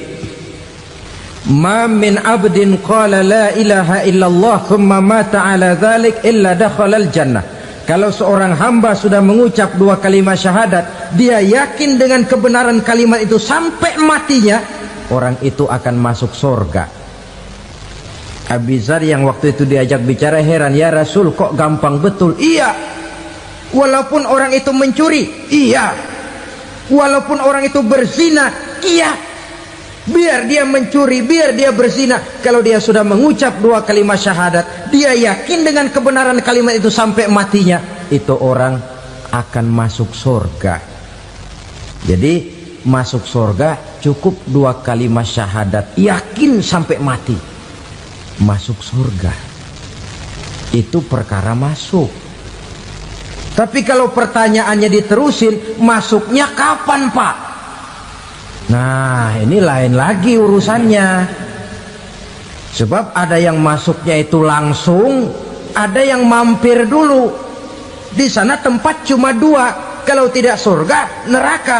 ma min abdin qala la ilaha illallah thumma mata ala dhalik illa dakhalal jannah. Kalau seorang hamba sudah mengucap dua kalimat syahadat, dia yakin dengan kebenaran kalimat itu sampai matinya, orang itu akan masuk surga. Abi Dzar yang waktu itu diajak bicara heran, ya Rasul kok gampang betul? Iya, walaupun orang itu mencuri, iya, walaupun orang itu berzina, iya, biar dia mencuri, biar dia berzina, kalau dia sudah mengucap dua kalimat syahadat, dia yakin dengan kebenaran kalimat itu sampai matinya, itu orang akan masuk surga. Jadi masuk surga cukup dua kalimat syahadat, yakin sampai mati, masuk surga. Itu perkara masuk. Tapi kalau pertanyaannya diterusin, masuknya kapan, Pak? Nah, ini lain lagi urusannya. Sebab ada yang masuknya itu langsung, ada yang mampir dulu. Di sana tempat cuma dua, kalau tidak surga, neraka.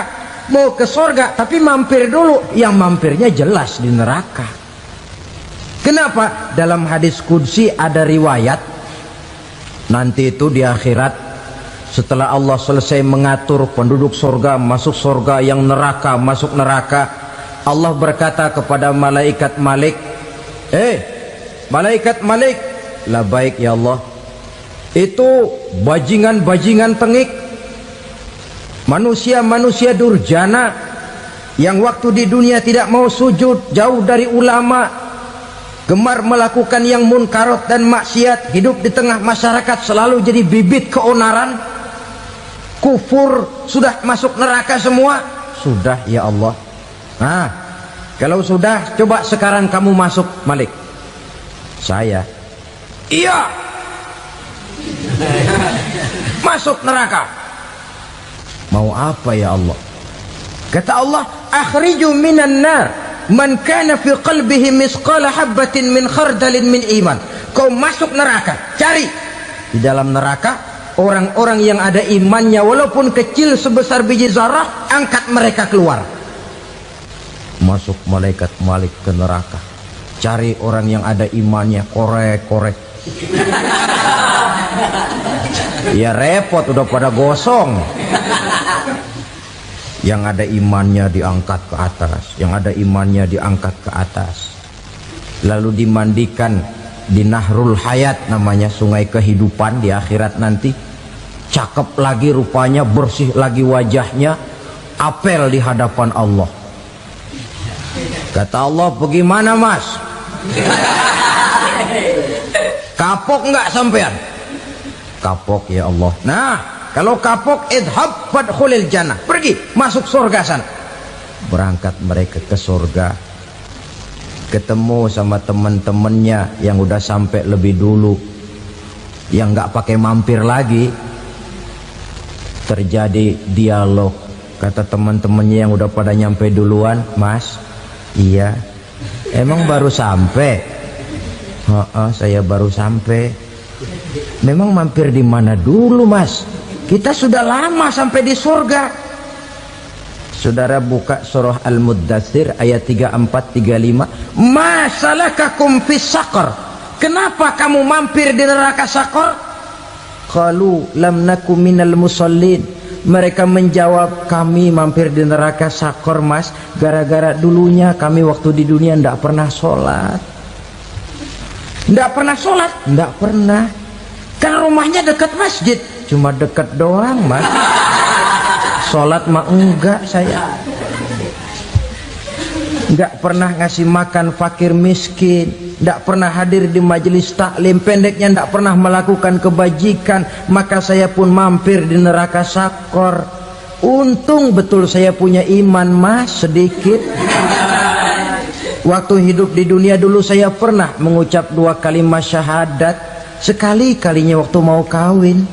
Mau ke surga tapi mampir dulu, yang mampirnya jelas di neraka. Kenapa? Dalam hadis qudsi ada riwayat, nanti itu di akhirat, setelah Allah selesai mengatur penduduk surga masuk surga, yang neraka masuk neraka, Allah berkata kepada malaikat Malik, malaikat Malik, labaik ya Allah, itu bajingan-bajingan tengik, manusia-manusia durjana yang waktu di dunia tidak mau sujud, jauh dari ulama, gemar melakukan yang munkarat dan maksiat, hidup di tengah masyarakat selalu jadi bibit keonaran, kufur, sudah masuk neraka semua. Sudah ya Allah. Nah, kalau sudah, coba sekarang kamu masuk, Malik. Saya, iya, masuk neraka. Mau apa ya Allah? Kata Allah, akhriju minan nar man kana fi qalbihi misqala habbatin min khardalin min iman. Kau masuk neraka, cari di dalam neraka orang-orang yang ada imannya walaupun kecil sebesar biji zarah, angkat mereka keluar. Masuk malaikat Malik ke neraka, cari orang yang ada imannya, korek-korek. Ya repot, udah pada gosong. Yang ada imannya diangkat ke atas, yang ada imannya diangkat ke atas, lalu dimandikan di Nahrul Hayat, namanya sungai kehidupan di akhirat nanti. Cakep lagi rupanya, bersih lagi wajahnya, apel di hadapan Allah. Kata Allah, bagaimana mas? Kapok nggak sampean? Kapok ya Allah. Nah, kalau kapok, idhab fadkhulil jannah, pergi masuk surga sana. Berangkat mereka ke surga. ketemu sama teman-temannya yang udah sampai lebih dulu, yang nggak pakai mampir lagi. Terjadi dialog. Kata teman-temannya yang udah pada nyampe duluan, "Mas, iya, emang baru sampai?" Saya baru sampai." "Memang mampir di mana dulu, Mas? Kita sudah lama sampai di surga." Saudara buka surah Al-Muddatsir ayat 34-35. "Ma salakakum fis saqar?" Kenapa kamu mampir di neraka Saqar? Qalu lam naku minal musallin. Mereka menjawab, kami mampir di neraka Saqar, Mas, gara-gara dulunya kami waktu di dunia tidak pernah sholat. Tidak pernah sholat? Tidak pernah. Kan rumahnya dekat masjid. Cuma dekat doang, Mas. Sholat mah enggak saya. Enggak pernah ngasih makan fakir miskin, enggak pernah hadir di majelis taklim, pendeknya enggak pernah melakukan kebajikan, maka saya pun mampir di neraka Saqar. Untung betul saya punya iman, Mas, sedikit. Waktu hidup di dunia dulu saya pernah mengucap 2 kalimat syahadat, sekali-kalinya waktu mau kawin.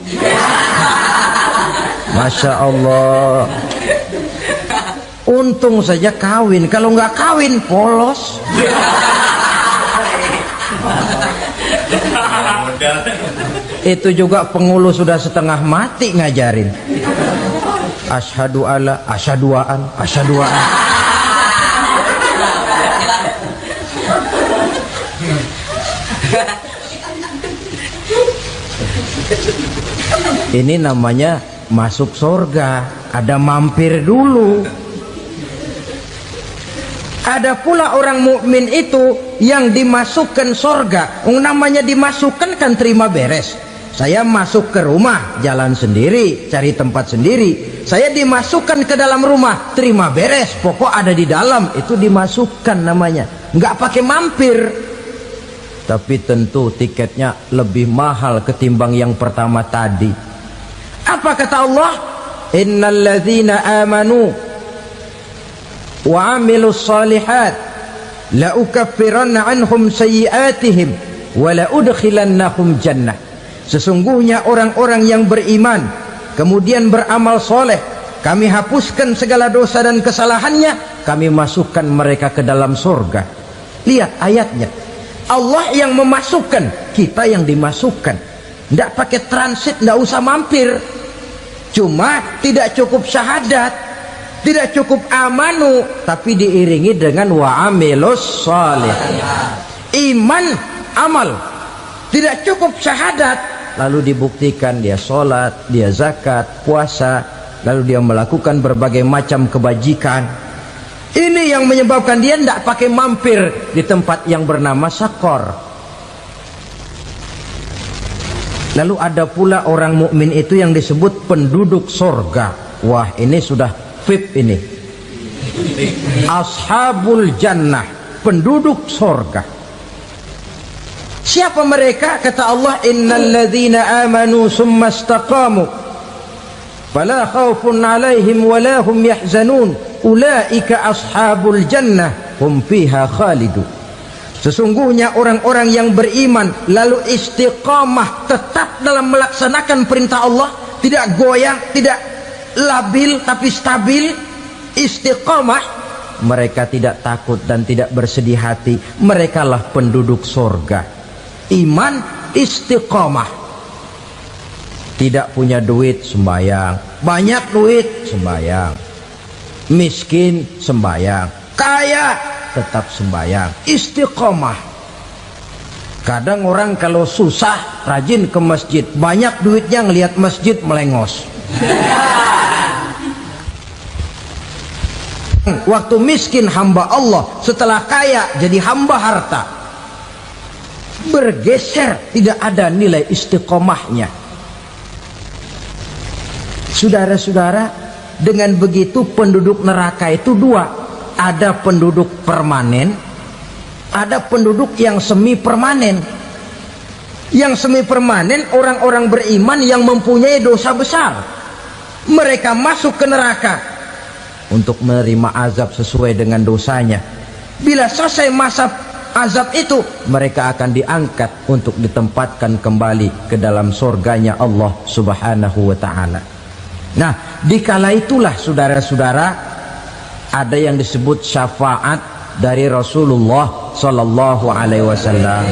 Masya Allah. Untung saja kawin, kalau nggak kawin polos. Itu juga pengulu sudah setengah mati ngajarin. Asyhadu alla, asyaduaan, asyaduaan. Ini namanya masuk surga, ada mampir dulu. Ada pula orang mukmin itu yang dimasukkan surga. Namanya dimasukkan kan terima beres. Saya masuk ke rumah, jalan sendiri, cari tempat sendiri. Saya dimasukkan ke dalam rumah, terima beres, pokok ada di dalam, itu dimasukkan namanya. Nggak pakai mampir. Tapi tentu tiketnya lebih mahal ketimbang yang pertama tadi. Apa kata Allah? Innal ladzina amanu wa amilus salihat la ukaffiranna anhum sayyi'atihim wa la udkhilannahum jannah. Sesungguhnya orang-orang yang beriman kemudian beramal soleh, kami hapuskan segala dosa dan kesalahannya, kami masukkan mereka ke dalam surga. Lihat ayatnya, Allah yang memasukkan, kita yang dimasukkan. Tidak pakai transit, tidak usah mampir. Cuma tidak cukup syahadat, tidak cukup amanu, tapi diiringi dengan wa'amilus salih. Iman, amal. Tidak cukup syahadat, lalu dibuktikan dia sholat, dia zakat, puasa, lalu dia melakukan berbagai macam kebajikan. Ini yang menyebabkan dia tidak pakai mampir di tempat yang bernama Saqar. Lalu ada pula orang mukmin itu yang disebut penduduk surga. Wah, ini sudah VIP ini. Ashabul jannah, penduduk surga. Siapa mereka? Kata Allah, innal ladzina amanu summa istaqamu fala khaufun 'alaihim wala hum yahzanun ulaika ashabul jannah hum fiha khalidun. Sesungguhnya orang-orang yang beriman lalu istiqamah, tetap dalam melaksanakan perintah Allah, tidak goyang, tidak labil tapi stabil, istiqamah, mereka tidak takut dan tidak bersedih hati. Merekalah penduduk surga. Iman, istiqamah. Tidak punya duit, sembahyang. Banyak duit, sembahyang. Miskin, sembahyang. Kaya, tetap sembahyang. Istiqamah. Kadang orang kalau susah rajin ke masjid, banyak duitnya ngelihat masjid melengos. Waktu miskin hamba Allah, setelah kaya jadi hamba harta. Bergeser, tidak ada nilai istiqomahnya. Saudara-saudara, dengan begitu penduduk neraka itu dua. Ada penduduk permanen, ada penduduk yang semi permanen. Yang semi permanen orang-orang beriman yang mempunyai dosa besar. Mereka masuk ke neraka untuk menerima azab sesuai dengan dosanya. Bila selesai masa azab itu, mereka akan diangkat untuk ditempatkan kembali ke dalam surganya Allah subhanahu wa ta'ala. Nah, dikala itulah saudara-saudara, ada yang disebut syafaat dari Rasulullah sallallahu alaihi wasallam.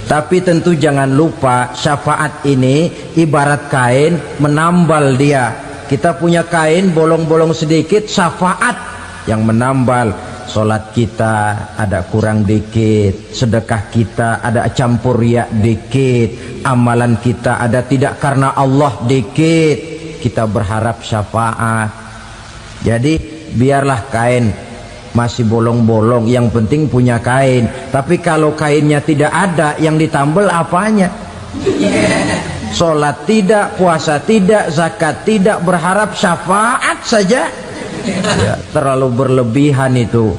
Tapi tentu jangan lupa, syafaat ini ibarat kain menambal dia. Kita punya kain bolong-bolong sedikit, syafaat yang menambal. Solat kita ada kurang dikit, sedekah kita ada campur riak dikit, amalan kita ada tidak karena Allah dikit, kita berharap syafaat. Jadi biarlah kain masih bolong-bolong, yang penting punya kain. Tapi kalau kainnya tidak ada, yang ditambal apanya? Solat tidak, puasa tidak, zakat tidak, berharap syafaat saja. Ya, terlalu berlebihan itu.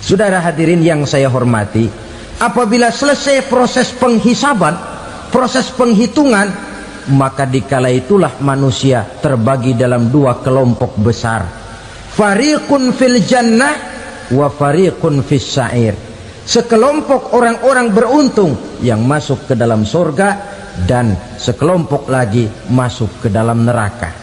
Saudara hadirin yang saya hormati, apabila selesai proses penghisaban, proses penghitungan, maka dikala itulah manusia terbagi dalam dua kelompok besar. Fariqun fil jannah wa fariqun fis sa'ir. Sekelompok orang-orang beruntung yang masuk ke dalam surga, dan sekelompok lagi masuk ke dalam neraka.